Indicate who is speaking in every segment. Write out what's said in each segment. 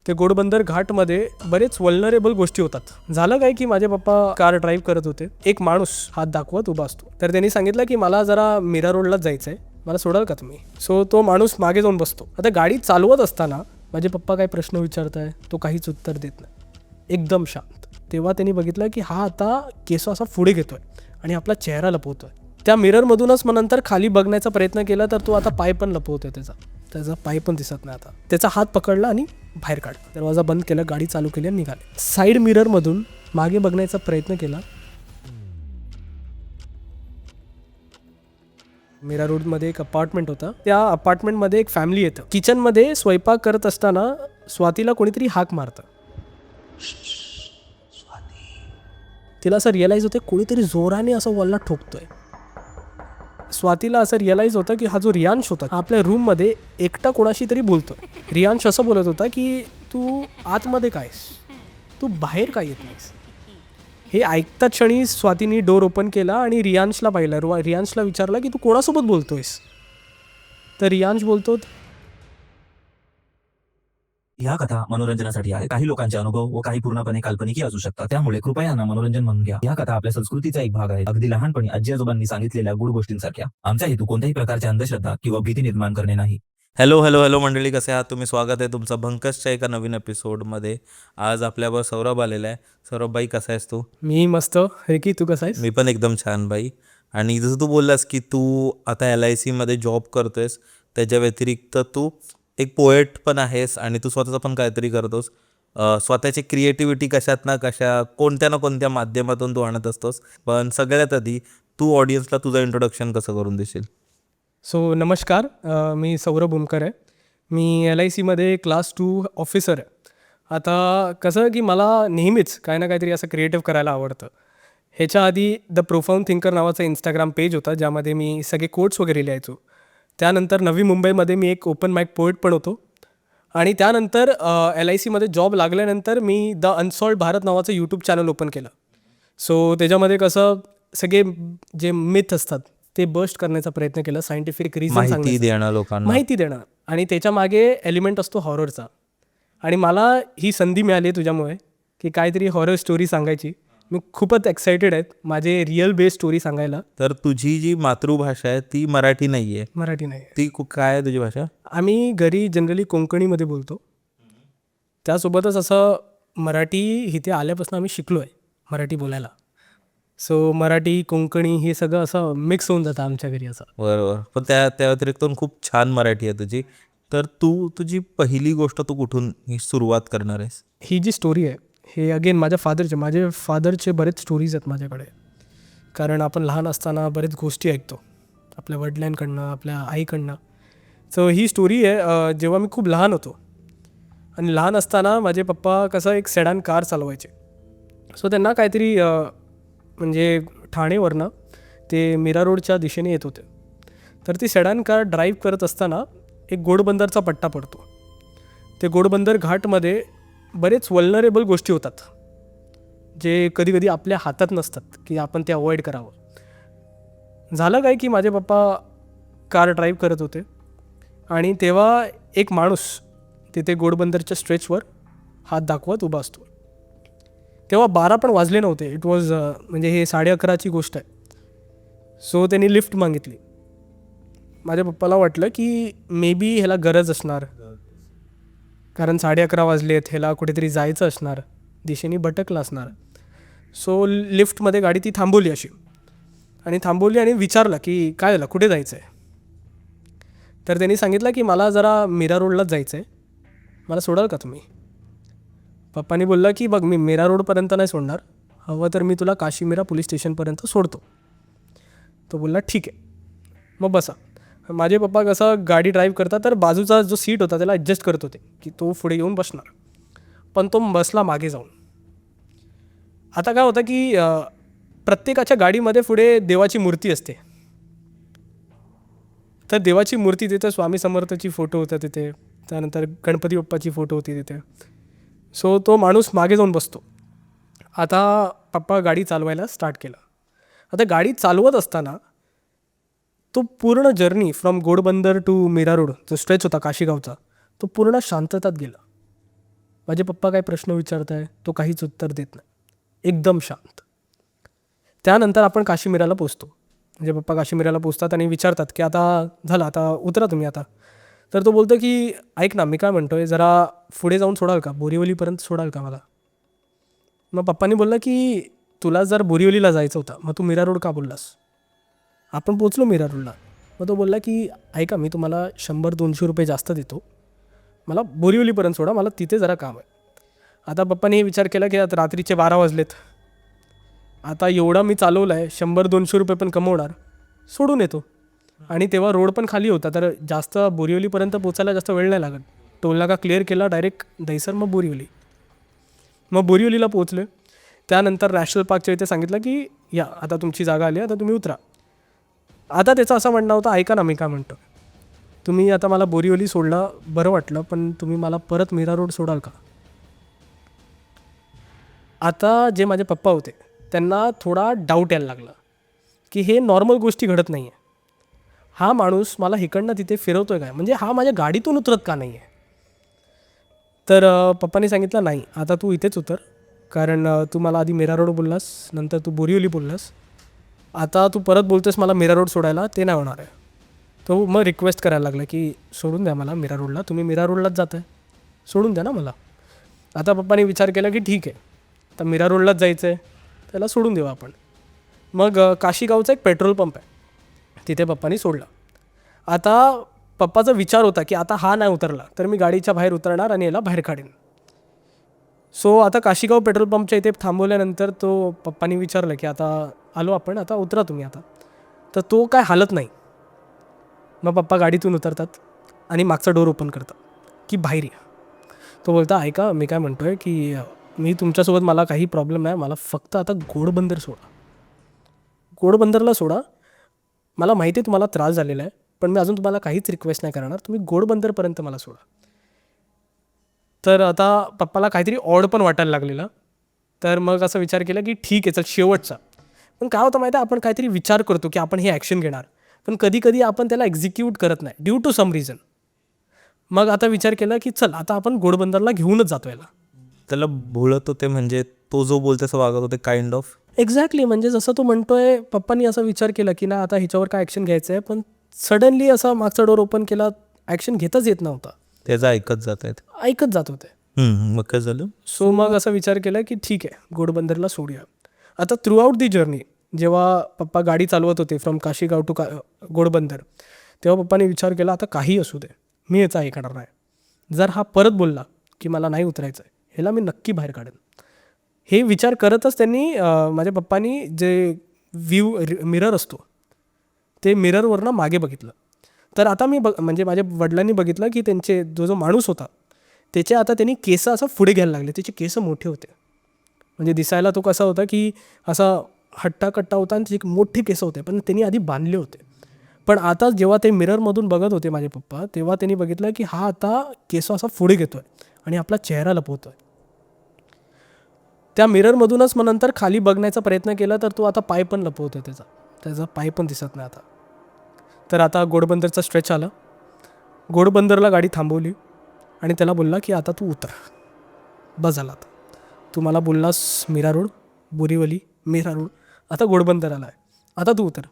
Speaker 1: ते घोडबंदर घाटमध्ये बरेच वल्नरेबल गोष्टी होतात. झालं काय की माझे पप्पा कार ड्राईव्ह करत होते. एक माणूस हात दाखवत उभा असतो. तर त्यांनी सांगितलं की मला जरा मीरा रोडलाच जायचं आहे, मला सोडाल का तुम्ही. सो तो माणूस मागे जाऊन बसतो. आता गाडी चालवत असताना माझे पप्पा काही प्रश्न विचारताय, तो काहीच उत्तर देत नाही, एकदम शांत. तेव्हा त्यांनी बघितलं की हा आता केस असा पुढे घेतोय आणि आपला चेहरा लपवतोय. त्या मिररमधूनच मग नंतर खाली बघण्याचा प्रयत्न केला तर तो आता पाय पण लपवतोय, त्याचा पाय पण दिसत नाही. आता त्याचा हात पकडला आणि बाहेर काढला, दरवाजा बंद केला, गाडी चालू केली आणि निघाले. साईड मिररमधून मागे बघण्याचा प्रयत्न केला. मीरा रोडमध्ये एक अपार्टमेंट होता. त्या अपार्टमेंटमध्ये एक फॅमिली येतं. किचनमध्ये स्वयंपाक करत असताना स्वातीला कोणीतरी हाक मारतं. तिला असं रिअलाईज होतं कोणीतरी जोराने असं वल्ला ठोकतोय. स्वातीला असं रिअलाईज होतं की हा जो रियांश होता आपल्या रूममध्ये एकटा कोणाशी तरी बोलतोय. रियांश असं बोलत होता की तू आतमध्ये कायस, तू बाहेर काय येत नाहीस. हे ऐकताच क्षणी स्वातीने डोर ओपन केला आणि रियांशला पाहिलं. रियांशला विचारलं की तू कोणासोबत बोलतोयस. तर रियांश बोलतो,
Speaker 2: ह्या कथा मनोरंजनासाठी आहे. काही लोकांचे अनुभव व काही पूर्णपणे काल्पनिक असू शकतात, त्यामुळे कृपया यांना मनोरंजन म्हणून घ्या. ह्या कथा आपल्या संस्कृतीचा एक भाग आहे, अगदी लहानपणी आजी आजोबांनी सांगितलेल्या गुड गोष्टींसारख्या. आमचा हेतू कोणत्याही प्रकारच्या अंधश्रद्धा किंवा भीती निर्माण करणे नाही.
Speaker 3: हॅलो हॅलो हॅलो मंडळी, कसे आहात तुम्ही? स्वागत आहे तुमचं भंकसच्या एका नवीन एपिसोडमध्ये. आज आपल्यावर सौरभ आलेला आहे. सौरभ भाई, कसा आहेस तू?
Speaker 1: मी मस्त. हे की तू कसा आहेस?
Speaker 3: मी पण एकदम छान भाई. आणि जसं तू बोललास की तू आता LICमध्ये जॉब करतोयस, त्याच्या व्यतिरिक्त तू एक पोएट पण आहेस आणि तू स्वतःचं पण काहीतरी करतोस. स्वतःची क्रिएटिव्हिटी कशात ना कशा कोणत्या ना कोणत्या माध्यमातून तू आणत असतोस. पण सगळ्यात आधी तू ऑडियन्सला तुझं इंट्रोडक्शन कसं करून देशील?
Speaker 1: सो नमस्कार, मी सौरभ उमकर आहे. मी LICमध्ये क्लास 2 ऑफिसर आहे. आता कसं की मला नेहमीच काही ना काहीतरी असं क्रिएटिव्ह करायला आवडतं. ह्याच्या आधी द प्रोफाऊंड थिंकर नावाचा इंस्टाग्राम पेज होता, ज्यामध्ये मी सगळे कोट्स वगैरे लिहायचो. त्यानंतर नवी मुंबईमध्ये मी एक ओपन माईक पोएट पण होतो. आणि त्यानंतर LICमध्ये जॉब लागल्यानंतर मी द अनसॉल्ड भारत नावाचं यूट्यूब चॅनल ओपन केलं. सो त्याच्यामध्ये कसं सगळे जे मिथ असतात ते बस्ट करण्याचा प्रयत्न केला, सायंटिफिक रिझन
Speaker 3: माहिती देणं लोकांना.
Speaker 1: माहिती देणं. आणि त्याच्या मागे एलिमेंट असतो हॉररचा. आणि मला ही संधी मिळाली तुझ्यामुळे की काहीतरी हॉरर स्टोरी सांगायची. मी खूपच एक्सायटेड आहेत माझे रिअल बेस्ड स्टोरी सांगायला.
Speaker 3: तर तुझी जी मातृभाषा आहे ती मराठी नाही आहे.
Speaker 1: मराठी नाही,
Speaker 3: ती काय आहे तुझी भाषा?
Speaker 1: आम्ही घरी जनरली कोंकणीमध्ये बोलतो. त्यासोबतच असं मराठी इथे आल्यापासून आम्ही शिकलो आहे मराठी बोलायला. सो मराठी कोंकणी हे सगळं असं मिक्स होऊन जातं आमच्या घरी असं.
Speaker 3: बरोबर. पण त्या व्यतिरिक्त पण खूप छान मराठी आहे तुझी. तर तुझी पहिली गोष्ट तू कुठून ही सुरुवात करणार आहेस?
Speaker 1: ही जी स्टोरी आहे हे अगेन माझ्या फादरचे बरेच स्टोरीज आहेत माझ्याकडे. कारण आपण लहान असताना बरेच गोष्टी ऐकतो आपल्या वडिलांकडनं, आपल्या आईकडनं. सो ही स्टोरी आहे जेव्हा मी खूप लहान होतो. आणि लहान असताना माझे पप्पा कसं एक सेडान कार चालवायचे. सो त्यांना काहीतरी म्हणजे ठाणेवरनं ते मीरा रोडच्या दिशेने येत होते. तर ती सेडान कार ड्राईव्ह करत असताना एक घोडबंदरचा पट्टा पडतो. ते घोडबंदर घाटमध्ये बरेच वल्नरेबल गोष्टी होतात, जे कधी कधी आपल्या हातात नसतात की आपण ते अवॉइड करावं. झालं काय की माझे पप्पा कार ड्राईव्ह करत होते आणि तेव्हा एक माणूस तिथे घोडबंदरच्या स्ट्रेचवर हात दाखवत उभा असतो. तेव्हा 12 पण वाजले नव्हते. इट वॉज म्हणजे हे 11:30ची गोष्ट आहे. सो त्यांनी लिफ्ट मागितली. माझ्या पप्पाला वाटलं की मे बी ह्याला गरज असणार, कारण 11:30 वाजलेत, ह्याला कुठेतरी जायचं असणार, दिशेने भटकलं असणार. सो लिफ्टमध्ये गाडी ती थांबवली अशी आणि विचारलं की काय झालं, कुठे जायचं आहे. तर त्यांनी सांगितलं की मला जरा मीरा रोडलाच जायचं आहे, मला सोडाल का तुम्ही. पप्पानी बोलला की बघ, मी मीरा रोडपर्यंत नाही सोडणार, हवं तर मी तुला काशीमीरा पोलीस स्टेशनपर्यंत सोडतो. तो बोलला ठीक आहे, मग बसा. माझे पप्पा कसं गाडी ड्राईव्ह करतात तर बाजूचा जो सीट होता त्याला ॲडजस्ट करत होते की तो पुढे येऊन बसणार, पण तो बसला मागे जाऊन. आता काय होतं की प्रत्येकाच्या गाडीमध्ये पुढे देवाची मूर्ती असते. तर देवाची मूर्ती तिथे, स्वामी समर्थची फोटो होता तिथे, त्यानंतर गणपती बाप्पाची फोटो होती तिथे. सो तो माणूस मागे जाऊन बसतो. आता पप्पा गाडी चालवायला स्टार्ट केलं. आता गाडी चालवत असताना तो पूर्ण journey from Ghodbunder to Mira road जो स्ट्रेच होता काशीगावचा, तो पूर्ण शांततात गेला. माझे पप्पा काय प्रश्न विचारत आहे, तो काहीच उत्तर देत नाही, एकदम शांत. त्यानंतर आपण काश्मीराला पोचतो. म्हणजे पप्पा काश्मीराला पोचतात आणि विचारतात की आता झालं, आता उतरा तुम्ही आता. तर तो बोलतो की ऐक ना, मी काय म्हणतोय, जरा पुढे जाऊन सोडाल का, बोरिवलीपर्यंत सोडाल का मला. मग पप्पांनी बोललं की तुला जर बोरिवलीला जायचं होतं मग तू मीरा रोड का बोललास. आपण पोचलो मीरा रोडला. मग तो बोलला की ऐका, मी तुम्हाला 100-200 रुपये जास्त देतो, मला बोरिवलीपर्यंत सोडा, मला तिथे जरा काम आहे. आता पप्पांनी हे विचार केला की आता रात्रीचे 12 वाजलेत, आता एवढा मी चालवलं आहे, 100-200 रुपये पण कमवणार, सोडून येतो. आणि तेव्हा रोड पण खाली होता, तर जास्त बोरिवलीपर्यंत पोचायला जास्त वेळ नाही लागत. टोलनाका क्लिअर केला, डायरेक्ट दहिसर, मग बोरिवली. मग बोरिवलीला पोचलो. त्यानंतर नॅशनल पार्कच्या इथे सांगितलं की या, आता तुमची जागा आली, आता तुम्ही उतरा. आता त्याचं असं म्हणणं होतं, ऐका ना, मी काय म्हणतो, तुम्ही आता मला बोरिवली सोडलं, बरं वाटलं, पण तुम्ही मला परत मीरा रोड सोडाल का. आता जे माझे पप्पा होते त्यांना थोडा डाऊट यायला लागला की हे नॉर्मल गोष्टी घडत नाही आहे. हा माणूस मला इकडनं तिथे फिरवतो आहे काय, म्हणजे हा माझ्या गाडीतून उतरत का नाही आहे. तर पप्पांनी सांगितलं नाही, आता तू इथेच उतर, कारण तू मला आधी मीरा रोड बोललास, नंतर तू बोरिवली बोललास, आता तू परत बोलतोस मला मीरा रोड सोडायला, ते नाही होणार आहे. तो मग रिक्वेस्ट करायला लागला की सोडून द्या मला मीरा रोडला, तुम्ही मीरा रोडलाच जात आहे, सोडून द्या ना मला. आता पप्पांनी विचार केला की ठीक आहे, तर मीरा रोडलाच जायचं आहे, त्याला सोडून देऊ आपण. मग काशीगावचा एक पेट्रोल पंप आहे, तिथे पप्पांनी सोडला. आता पप्पाचा विचार होता की आता हा नाही उतरला तर मी गाडीच्या बाहेर उतरणार आणि याला बाहेर काढेन. सो आता काशीगाव पेट्रोल पंपच्या इथे थांबवल्यानंतर तो पप्पांनी विचारलं की आता आलो आपण, आता उतरा तुम्ही आता. तर तो काय हालत नाही. मग पप्पा गाडीतून उतरतात आणि मागचा डोर ओपन करतात की बाहेर या. तो बोलता ऐका, मी काय म्हणतो आहे की मी तुमच्यासोबत, मला काही प्रॉब्लेम नाही, मला फक्त आता घोडबंदर सोडा, घोडबंदरला सोडा. मला माहिती आहे तुम्हाला त्रास झालेला आहे, पण मी अजून तुम्हाला काहीच रिक्वेस्ट नाही करणार, तुम्ही घोडबंदरपर्यंत मला सोडा. तर आता पप्पाला काहीतरी ऑड पण वाटायला लागलेलं. तर मग असं विचार केला की ठीक आहे, चल शेवटचा. पण काय होतं माहिती आहे, आपण काहीतरी विचार करतो की आपण हे ॲक्शन घेणार, पण कधी कधी आपण त्याला एक्झिक्यूट करत नाही ड्यू टू सम रिझन. मग आता विचार केला की चल आता आपण घोडबंदरला घेऊनच जातो याला.
Speaker 3: त्याला बोलत होते म्हणजे तो जो बोलतो तसं वागत होते काइंड ऑफ.
Speaker 1: एक्झॅक्टली, म्हणजे जसं तो म्हणतोय, पप्पांनी असा विचार केला की ना आता ह्याच्यावर काय ॲक्शन घ्यायचं आहे, पण सडनली असा मागचा डोर ओपन केला, ॲक्शन घेताच येत नव्हता,
Speaker 3: त्याचं ऐकत जात आहेत.
Speaker 1: ऐकत जात होते.
Speaker 3: मग काय झालं.
Speaker 1: सो मग असा विचार केला की ठीक आहे, घोडबंदरला सोडूया. आता थ्रू आउट दी जर्नी जेव्हा पप्पा गाडी चालवत होते फ्रॉम काशीगाव टू घोडबंदर, तेव्हा पप्पाने विचार केला आता काही असू दे, मी याचा ऐकणार नाही. जर हा परत बोलला की मला नाही उतरायचं आहे, ह्याला मी नक्की बाहेर काढेन. हे विचार करतच त्यांनी माझ्या पप्पानी जे मिरर असतो ते मिररवरनं मागे बघितलं. तर आता मी म्हणजे माझ्या वडिलांनी बघितलं की त्यांचे जो माणूस होता त्याचे आता त्यांनी केस असं पुढे घ्यायला लागले, त्याचे केस मोठे होते, म्हणजे दिसायला तो कसा होता की असा हट्टाकट्टा होता आणि त्याचे मोठे केस होते, पण त्यांनी आधी बांधले होते. पण आता जेव्हा ते मिररमधून बघत होते माझे पप्पा, तेव्हा त्यांनी बघितलं की हा आता केस असा पुढे घेतो आहे आणि आपला चेहरा लपवतो आहे. त्या मिररमधूनच मग नंतर खाली बघण्याचा प्रयत्न केला तर तो आता पाय पण लपवतो आहे, त्याचा पाय पण दिसत नाही आता. तर आता घोडबंदरचा स्ट्रेच आला, घोडबंदरला गाडी थांबवली आणि त्याला बोलला की आता तू उतर, बस झाला, आता तू मला बोललास मीरा रोड, बोरिवली, मीरा रोड, आता घोडबंदर आला आहे, आता तू उतर.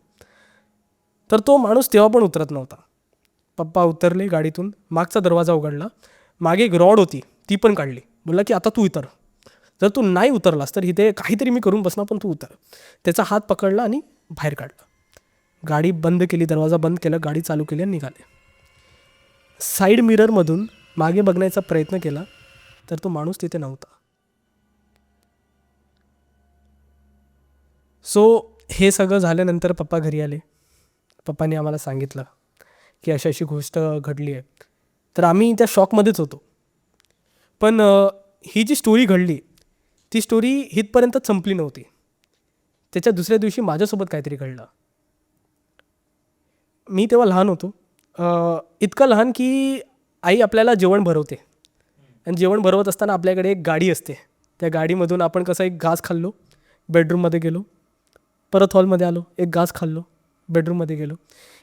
Speaker 1: तर तो माणूस तेव्हा पण उतरत नव्हता. पप्पा उतरले गाडीतून, मागचा दरवाजा उघडला, मागे एक रॉड होती ती पण काढली, बोलला की आता तू उतर, जर तू नाही उतरलास तर इथे काहीतरी मी करून बसणार, पण तू उतर. त्याचा हात पकडला आणि बाहेर काढला, गाडी बंद केली, दरवाजा बंद केला, गाडी चालू केली आणि निघाले. साईड मिररमधून मागे बघण्याचा प्रयत्न केला तर तो माणूस तिथे नव्हता. सो हे सगळं झाल्यानंतर पप्पा घरी आले. पप्पांनी आम्हाला सांगितलं की अशी अशी गोष्ट घडली आहे. तर आम्ही त्या शॉकमध्येच होतो. पण ही जी स्टोरी घडली ती स्टोरी इथपर्यंतच संपली नव्हती. त्याच्या दुसऱ्या दिवशी माझ्यासोबत काहीतरी घडलं. मी तेव्हा लहान होतो, इतकं लहान की आई आपल्याला जेवण भरवते आणि जेवण भरवत असताना आपल्याकडे एक गाडी असते. त्या गाडीमधून आपण कसं एक घास खाल्लो, बेडरूममध्ये गेलो, परत हॉलमध्ये आलो, एक घास खाल्लो, बेडरूममध्ये गेलो,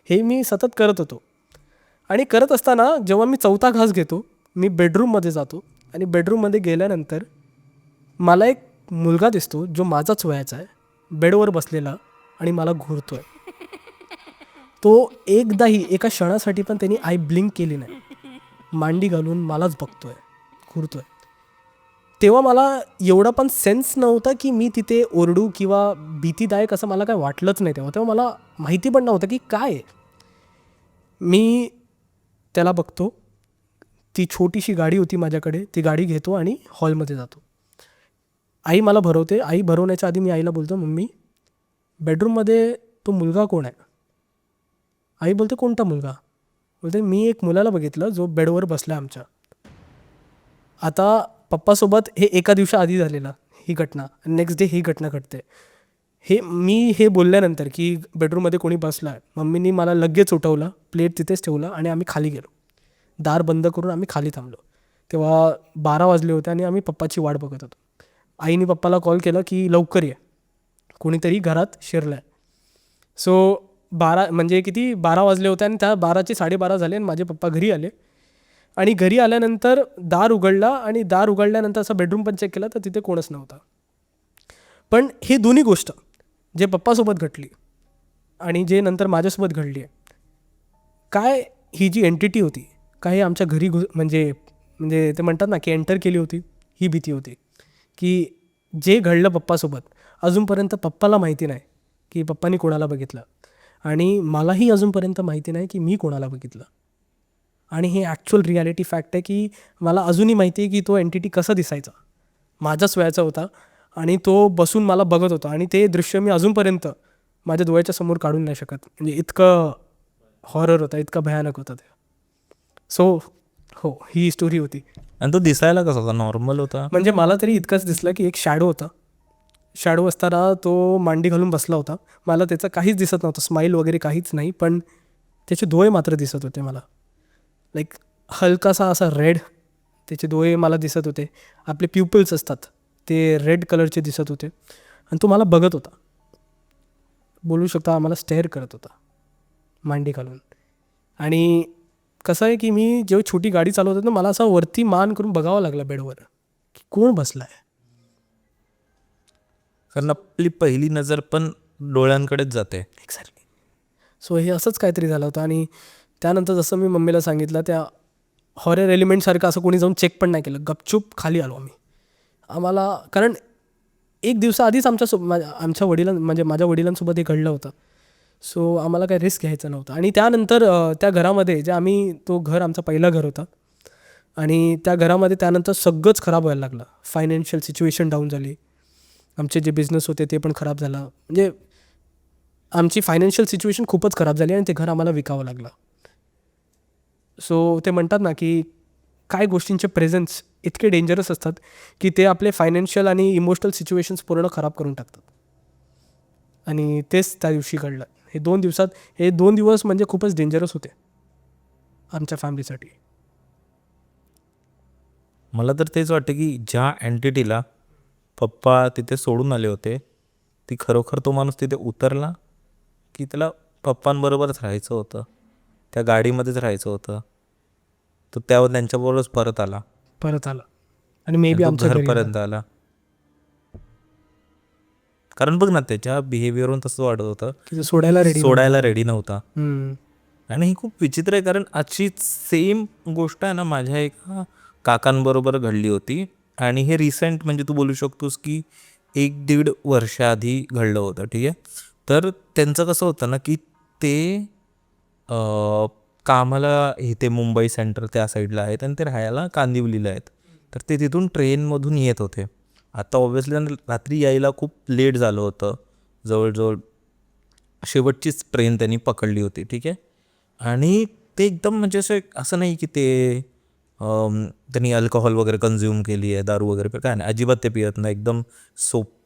Speaker 1: हे मी सतत करत होतो. आणि करत असताना जेव्हा मी चौथा घास घेतो, मी बेडरूममध्ये जातो आणि बेडरूममध्ये गेल्यानंतर मला एक मुलगा दिसतो जो माझाच वयाचा आहे, बेडवर बसलेला आणि मला घूरतो आहे. तो एकदाही एका क्षणासाठी पण त्यांनी आय ब्लिंक केली नाही. मांडी घालून मलाच बघतोय, घूरतोय. तेव्हा मला एवढा पण सेन्स नव्हता की मी तिथे ओरडू किंवा भीतीदायक असं मला काय वाटलंच नाही तेव्हा मला माहिती पण नव्हतं की काय आहे. मी त्याला बघतो, ती छोटीशी गाडी होती माझ्याकडे, ती गाडी घेतो आणि हॉलमध्ये जातो. आई मला भरवते. आई भरवण्याच्या आधी मी आईला बोलतो, मम्मी बेडरूममध्ये तो मुलगा कोण आहे? आई बोलते, कोणता मुलगा? बोलते, मी एक मुलाला बघितलं जो बेडवर बसला आमच्या. आता पप्पासोबत हे एका दिवसाआधी झालेलं ही घटना, नेक्स्ट डे ही घटना घडते. मी बोलल्यानंतर की बेडरूममध्ये कोणी बसला आहे, मम्मीनी मला लगेच उठवलं, प्लेट तिथेच ठेवलं आणि आम्ही खाली गेलो. दार बंद करून आम्ही खाली थांबलो. तेव्हा 12 वाजले होते आणि आम्ही पप्पाची वाट बघत होतो. आईने पप्पाला कॉल केला की लवकर ये, कोणीतरी घरात शिरलं आहे. सो 12 वाजले होते आणि त्या 12चे 12:30 झाले आणि माझे पप्पा घरी आले. आणि घरी आल्यानंतर दार उघडला आणि दार उघडल्यानंतर असं बेडरूम पण चेक केला तर तिथे कोणच नव्हता. पण हे दोन्ही गोष्ट जे पप्पासोबत घडली आणि जे नंतर माझ्यासोबत घडली आहे, काय ही जी एंटिटी होती, काय आमच्या घरी म्हणजे ते म्हणतात ना की एंटर केली होती, ही भीती होती की जे घडलं पप्पासोबत अजूनपर्यंत पप्पाला माहिती नाही की पप्पानी कोणाला बघितलं आणि मलाही अजूनपर्यंत माहिती नाही की मी कोणाला बघितलं. आणि हे ॲक्च्युअल रिॲलिटी फॅक्ट आहे की मला अजूनही माहिती आहे की तो एंटिटी कसा दिसायचा, माझ्याच वयाचा होता आणि तो बसून मला बघत होता आणि ते दृश्य मी अजूनपर्यंत माझ्या डोळ्याच्या समोर काढून नाही शकत. म्हणजे इतकं हॉरर होतं, इतकं भयानक होतं ते. सो हो, ही स्टोरी होती.
Speaker 3: आणि तो दिसायला कसा होता? नॉर्मल होता?
Speaker 1: म्हणजे मला तरी इतकंच दिसलं की एक शॅडो होता. शॅडो असताना तो मांडी घालून बसला होता. मला त्याचं काहीच दिसत नव्हतं, स्माईल वगैरे काहीच नाही, पण त्याचे डोळे मात्र दिसत होते मला. लाईक हलकासा असा रेड त्याचे डोळे मला दिसत होते. आपले प्युपल्स असतात ते रेड कलरचे दिसत होते आणि तो मला बघत होता, बोलू शकता आम्हाला स्टेअर करत होता मांडी घालून. आणि कसं आहे की मी जेव्हा छोटी गाडी चालवत होतो ना, मला असं वरती मान करून बघावं लागलं बेडवर की कोण बसला आहे.
Speaker 3: कारण आपली पहिली नजर पण डोळ्यांकडेच जाते.
Speaker 1: एक्झॅक्टली. सो हे असंच काहीतरी झालं होतं. आणि त्यानंतर जसं मी मम्मीला सांगितलं, त्या हॉरर एलिमेंटसारखं असं कोणी जाऊन चेक पण नाही केलं, गपचूप खाली आलो आम्ही. आम्हाला कारण एक दिवसाआधीच आमच्या म्हणजे माझ्या वडिलांसोबत हे घडलं होतं. सो आम्हाला काही रिस्क घ्यायचं नव्हतं. आणि त्यानंतर त्या घरामध्ये तो घर आमचा पहिला घर होता आणि त्या घरामध्ये त्यानंतर सगळंच खराब व्हायला लागलं. फायनान्शियल सिच्युएशन डाऊन झाली, आमचे जे बिझनेस होते ते पण खराब झाला. म्हणजे आमची फायनान्शियल सिच्युएशन खूपच खराब झाली आणि ते घर आम्हाला विकावं लागलं. सो ते म्हणतात ना की काय गोष्टींचे प्रेझेन्स इतके डेंजरस असतात की ते आपले फायनान्शियल आणि इमोशनल सिच्युएशन्स पूर्ण खराब करून टाकतात. आणि तेच त्या दिवशी घडलं. हे 2 दिवस म्हणजे खूपच डेंजरस होते आमच्या फॅमिलीसाठी.
Speaker 3: मला तर तेच वाटतं की ज्या एंटिटीला पप्पा तिथे सोडून आले होते, ती खरोखर तो माणूस तिथे उतरला की त्याला पप्पांबरोबरच राहायचं होतं, त्या गाडीमध्येच राहायचं होतं, तो त्यांच्याबरोबरच परत आला
Speaker 1: आणि मे बी
Speaker 3: तो
Speaker 1: आमच्या घरी
Speaker 3: घरपर्यंत आला. कारण बघ ना, त्याच्या बिहेवियरवरून तसं वाटत होतं
Speaker 1: की तो सोडायला
Speaker 3: रेडी नव्हता. आणि ही खूप विचित्र आहे, कारण आजची सेम गोष्ट आहे ना माझ्या एका काकांबरोबर घडली होती. आणि हे रिसेंट म्हणजे तू बोलू शकतोस की 1-1.5 वर्षाआधी घडलं होतं. ठीक आहे. तर त्यांचं कसं होतं ना की ते कामाला इथे मुंबई सेंटर त्या साईडला आहेत आणि ते राहायला कांदिवलीला आहेत. तर ते तिथून ट्रेनमधून येत होते. आता ऑब्व्हियसली रात्री यायला खूप लेट झालं होतं, जवळजवळ शेवटचीच ट्रेन त्यांनी पकडली होती. ठीक आहे. आणि ते एकदम म्हणजे असं नाही की त्यांनी अल्कोहोल वगैरे कन्झ्युम केली आहे, दारू वगैरे काय नाही, अजिबात ते पियत नाही. एकदम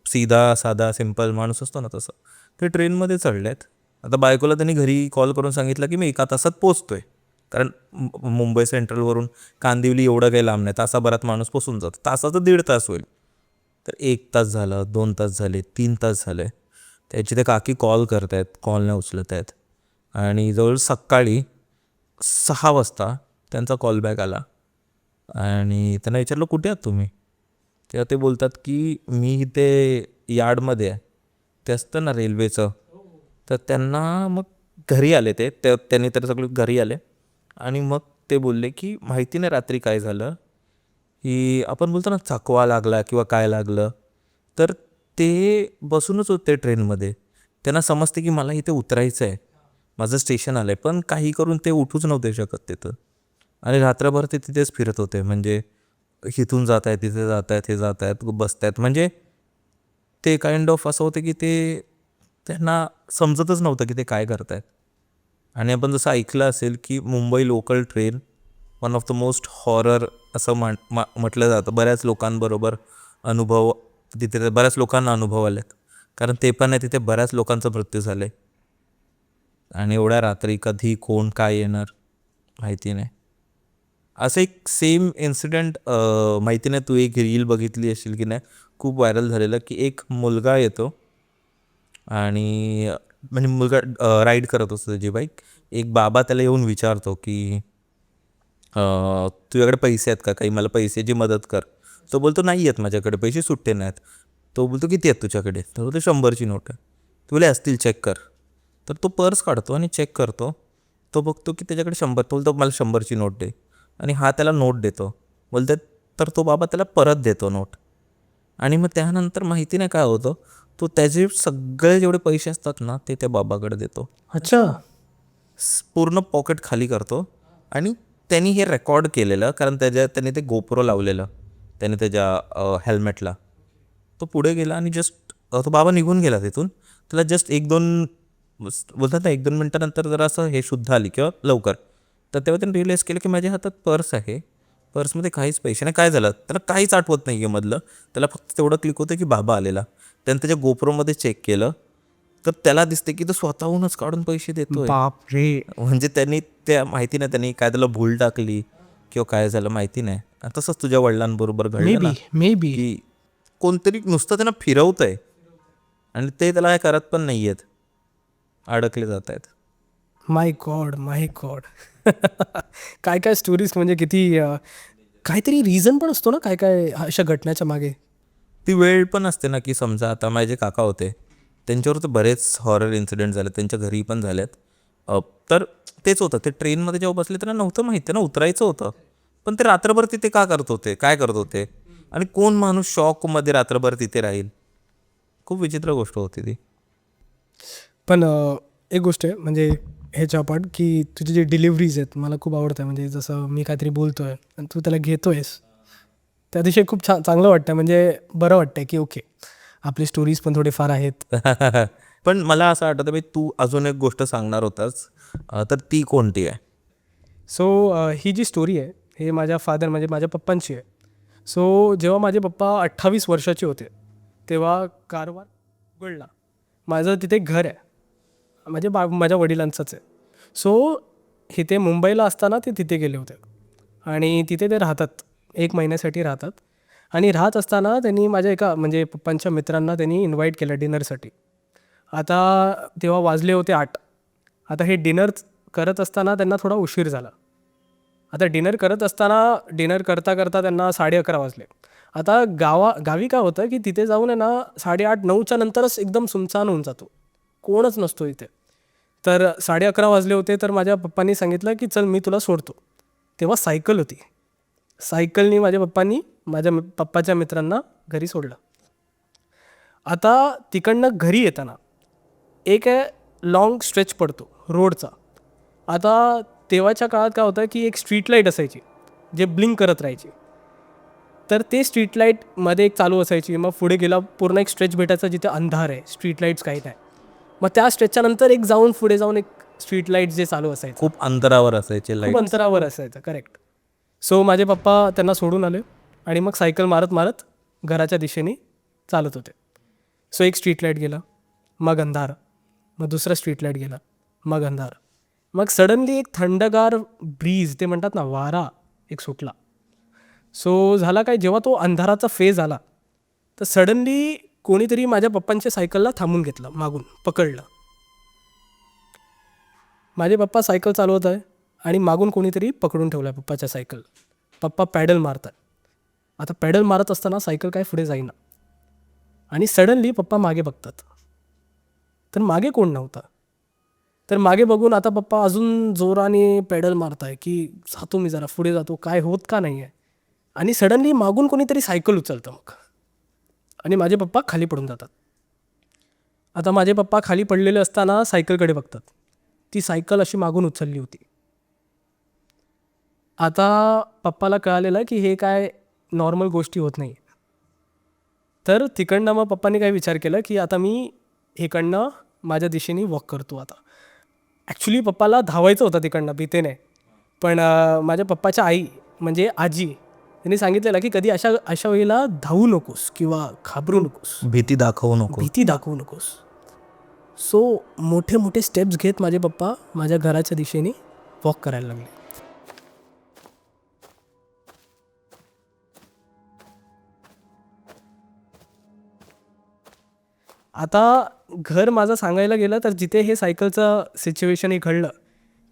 Speaker 3: सीधा साधा सिम्पल माणूस असतो ना तसं. ते ट्रेनमध्ये चढले आहेत. आता बायकोला त्यांनी घरी कॉल करून सांगितलं की मी 1 तासात पोचतोय, कारण मुंबई सेंट्रलवरून कांदिवली एवढं काही लांब नाही, तासाभरात माणूस पोचून जातो. तासाचं 1.5 तास होईल. तर 1 तास झालं, 2 तास झाले, 3 तास झाले. त्याची ते काकी कॉल करत आहेत, कॉल नाही उचलत आहेत. आणि जवळ सकाळी 6 वाजता त्यांचा कॉल बॅक आला आणि त्यांना विचारलं कुठे आहात तुम्ही. तेव्हा ते बोलतात की मी इथे यार्डमध्ये आहे, ते असतं ना रेल्वेचं. तर त्यांना मग घरी आले त्यांनी तर सगळे घरी आले आणि मग ते बोलले की माहिती नाही रात्री काय झालं, की आपण बोलतो ना चकवा लागला किंवा काय लागलं. तर ते बसूनच होते ट्रेनमध्ये. त्यांना समजते की मला इथे उतरायचं आहे, माझं स्टेशन आलं आहे, पण काही करून ते उठूच नव्हते शकत तिथं. आणि रात्रभर ते तिथेच फिरत होते. म्हणजे इथून जात आहेत, तिथे जात आहेत, हे जात आहेत, बसत आहेत. म्हणजे ते काइंड ऑफ असं होतं की त्यांना समजतच नव्हतं की ते काय करत आहेत. आणि आपण जसं ऐकलं असेल की Mumbai local train one of the most horror असं म्हटलं जातं. बऱ्याच लोकांबरोबर अनुभव तिथे बऱ्याच लोकांना अनुभव आलेत. कारण ते पण आहे तिथे बऱ्याच लोकांचा मृत्यू झाले आणि एवढ्या रात्री कधी कोण काय येणार माहिती नाही. असं एक सेम इन्सिडेंट माहिती नाही तू एक रील बघितली असेल की नाही, खूप व्हायरल झालेलं की एक मुलगा येतो आणि म्हणजे मुलगा राईड करत असतो त्याची बाईक. एक बाबा त्याला येऊन विचारतो की तुझ्याकडे पैसे आहेत का, काही मला पैशाची मदत कर. तो बोलतो नाही आहेत माझ्याकडे पैसे, सुट्टे नाहीत. तो बोलतो किती आहेत तुझ्याकडे. तर बोलतो 100ची नोट आहे. तो बोले असतील चेक कर. तर तो पर्स काढतो आणि चेक करतो. तो बघतो की त्याच्याकडे 100. तो बोलतो मला 100ची नोट दे आणि हा त्याला नोट देतो. बोलते तर तो बाबा त्याला परत देतो नोट. आणि मग त्यानंतर माहिती नाही काय होतं, तो त्याचे सगळे जेवढे पैसे असतात ना ते त्या बाबाकडे देतो.
Speaker 1: अच्छा.
Speaker 3: पूर्ण पॉकेट खाली करतो. आणि त्यांनी हे रेकॉर्ड केलेलं कारण त्यांनी ते गोप्रो लावलेलं त्याने त्याच्या हेल्मेटला. तो पुढे गेला आणि जस्ट तो बाबा निघून गेला तिथून. त्याला जस्ट 1-2 बोलतात ना 1-2 मिनटानंतर जरा असं हे शुद्ध आली किंवा लवकर. तर तेव्हा त्यांनी रिअलाईज केलं की माझ्या हातात पर्स आहे, पर्समध्ये काहीच पैसे नाही. काय झालं त्याला काहीच आठवत नाही आहे मधलं. त्याला फक्त तेवढं क्लिक होतं की बाबा आलेला. त्यानं त्याच्या गोप्रोमध्ये चेक केलं तर त्याला दिसते की तो स्वतःहूनच काढून पैसे देतोय.
Speaker 1: बाप रे.
Speaker 3: म्हणजे त्यांनी त्या माहिती नाही त्यांनी काय त्याला भूल टाकली किंवा काय झालं माहिती नाही. तसंच तुझ्या वडिलांबरोबर घडलं ना
Speaker 1: मे बी.
Speaker 3: की कोणतरी नुसतं त्यांना फिरवतंय आणि ते त्याला काय करत पण नाही आहेत, अडकले जात आहेत.
Speaker 1: माय गॉड, माय गॉड. काय काय स्टोरीज म्हणजे किती काहीतरी रिझन पण असतो ना काय काय अशा घटनेच्या मागे.
Speaker 3: ती वेळ पण असते ना की समजा आता माझे काका होते, त्यांच्यावर तर बरेच हॉरर इन्सिडेंट झाले, त्यांच्या घरी पण झालेत. तर तेच होतं ते ट्रेनमध्ये जेव्हा बसले त्यांना नव्हतं माहिती, त्यांना उतरायचं होतं. पण ते रात्रभर तिथे का करत होते, काय करत होते आणि कोण माणूस शॉकमध्ये रात्रभर तिथे राहील. खूप विचित्र गोष्ट होती ती.
Speaker 1: पण एक गोष्ट आहे म्हणजे ह्याच्या पाठ की तुझी जे डिलिव्हरीज आहेत मला खूप आवडतं. म्हणजे जसं मी काहीतरी बोलतोय आणि तू त्याला घेतोयस त्या दिवशी खूप चांगलं वाटतं. म्हणजे बरं वाटतं की ओके आपली स्टोरीज पण थोडेफार आहेत.
Speaker 3: पण मला असं आठवतं बाई तू अजून एक गोष्ट सांगणार होतास, तर ती कोणती आहे?
Speaker 1: सो ही जी स्टोरी आहे हे माझ्या फादर म्हणजे माझ्या पप्पांची आहे. सो जेव्हा माझे पप्पा 28 वर्षाचे होते तेव्हा कारवार उघडला. माझं तिथे घर आहे म्हणजे माझ्या वडिलांचंच आहे. सो इथे मुंबईला असताना ते तिथे गेले होते आणि तिथे ते राहतात 1 महिन्यासाठी राहतात. आणि राहत असताना त्यांनी माझ्या एका म्हणजे पप्पांच्या मित्रांना त्यांनी इन्व्हाइट केलं डिनरसाठी. आता तेव्हा वाजले होते 8. आता हे डिनर करत असताना त्यांना थोडा उशीर झाला. आता डिनर करता करता त्यांना 11:30 वाजले. आता गावी काय होतं की तिथे जाऊन आहे ना 8:30-9च्या नंतरच एकदम सुनसान होऊन जातो, कोणच नसतो इथे. तर 11:30 वाजले होते तर माझ्या पप्पांनी सांगितलं की चल मी तुला सोडतो. तेव्हा सायकल होती. सायकलनी माझ्या पप्पांनी माझ्या पप्पाच्या मित्रांना घरी सोडलं. आता तिकडनं घरी येताना एक लाँग स्ट्रेच पडतो रोडचा. आता तेव्हाच्या काळात काय होतं की एक स्ट्रीट लाईट असायची जे ब्लिंक करत राहायची. तर ते स्ट्रीट लाईटमध्ये एक चालू असायची. मग पुढे गेला पूर्ण एक स्ट्रेच भेटायचा जिथे अंधार आहे, स्ट्रीट लाईट्स काही नाही. मग त्या स्ट्रेचच्या नंतर पुढे जाऊन एक स्ट्रीट लाईट जे चालू असायचं
Speaker 3: खूप अंतरावर असायचे
Speaker 1: खूप
Speaker 3: लाईट.
Speaker 1: अंतरावर असायचं. करेक्ट. सो माझे पप्पा त्यांना सोडून आले आणि मग सायकल मारत मारत घराच्या दिशेने चालत होते. सो एक स्ट्रीट लाईट गेला, मग अंधार, मग दुसरा स्ट्रीट लाईट गेला, मग अंधार. मग सडनली एक थंडगार ब्रीज ते म्हणतात ना वारा एक सुटला. सो झाला काय जेव्हा तो अंधाराचा फेज आला तर सडनली कोणीतरी माझ्या पप्पांच्या सायकलला थांबून घेतलं, मागून पकडलं. माझे पप्पा सायकल चालवत आहे आणि मागून कोणीतरी पकडून ठेवलं आहे पप्पाच्या सायकल. पप्पा पॅडल मारतात. आता पॅडल मारत असताना सायकल काय पुढे जाईना आणि सडनली पप्पा मागे बघतात. तर मागे कोण नव्हता. तर मागे बघून आता पप्पा अजून जोराने पॅडल मारताय की जातो मी जरा पुढे जातो, काय होत का नाही आहे. आणि सडनली मागून कोणीतरी सायकल उचलतं मग आणि माझे पप्पा खाली पडून जातात. आता माझे पप्पा खाली पडलेले असताना सायकलकडे बघतात. ती सायकल अशी मागून उचलली होती. आता पप्पाला कळालेलं की हे काय नॉर्मल गोष्टी होत नाही. तर तिकडनं मग पप्पांनी काय विचार केला की आता मी इकडनं माझ्या दिशेने वॉक करतो. आता ॲक्च्युली पप्पाला धावायचं होतं तिकडनं भीतीने, पण माझ्या पप्पाच्या आई म्हणजे आजी त्यांनी सांगितलेलं की कधी अशा वेळेला धावू नकोस किंवा घाबरू नकोस,
Speaker 3: भीती दाखवू नको.
Speaker 1: भीती दाखवू नकोस. सो मोठे मोठे स्टेप्स घेत माझे पप्पा माझ्या घराच्या दिशेने वॉक करायला लागले. आता घर माझं सांगायला गेलं तर जिथे हे सायकलचं सिच्युएशन हे घडलं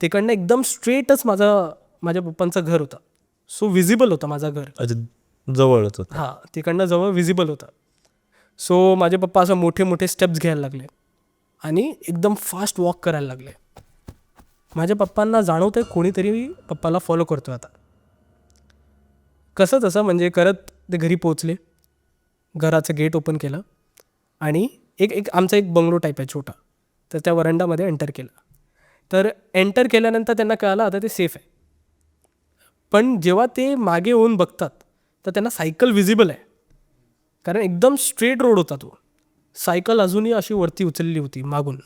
Speaker 1: तिकडनं एकदम स्ट्रेटच माझ्या पप्पांचं घर होतं. सो विजिबल होतं माझं घर.
Speaker 3: अच्छा, जवळच होतं.
Speaker 1: हां, तिकडनं जवळ विजिबल होतं. सो माझे पप्पा असं मोठे मोठे स्टेप्स घ्यायला लागले आणि एकदम फास्ट वॉक करायला लागले. माझ्या पप्पांना जाणवतं कोणीतरी पप्पाला फॉलो करतो आता. कसं तसं म्हणजे करत ते घरी पोचले. घराचं गेट ओपन केलं आणि एक आमचा एक बंगलो टाईप आहे छोटा, तर त्या वरांडामध्ये एंटर केलं. तर एंटर केल्यानंतर त्यांना कळालं आता ते सेफ आहे. पण जेव्हा ते मागे येऊन बघतात तर त्यांना सायकल विजिबल आहे, कारण एकदम स्ट्रेट रोड होता तो. सायकल अजूनही अशी वरती उचलली होती मागून.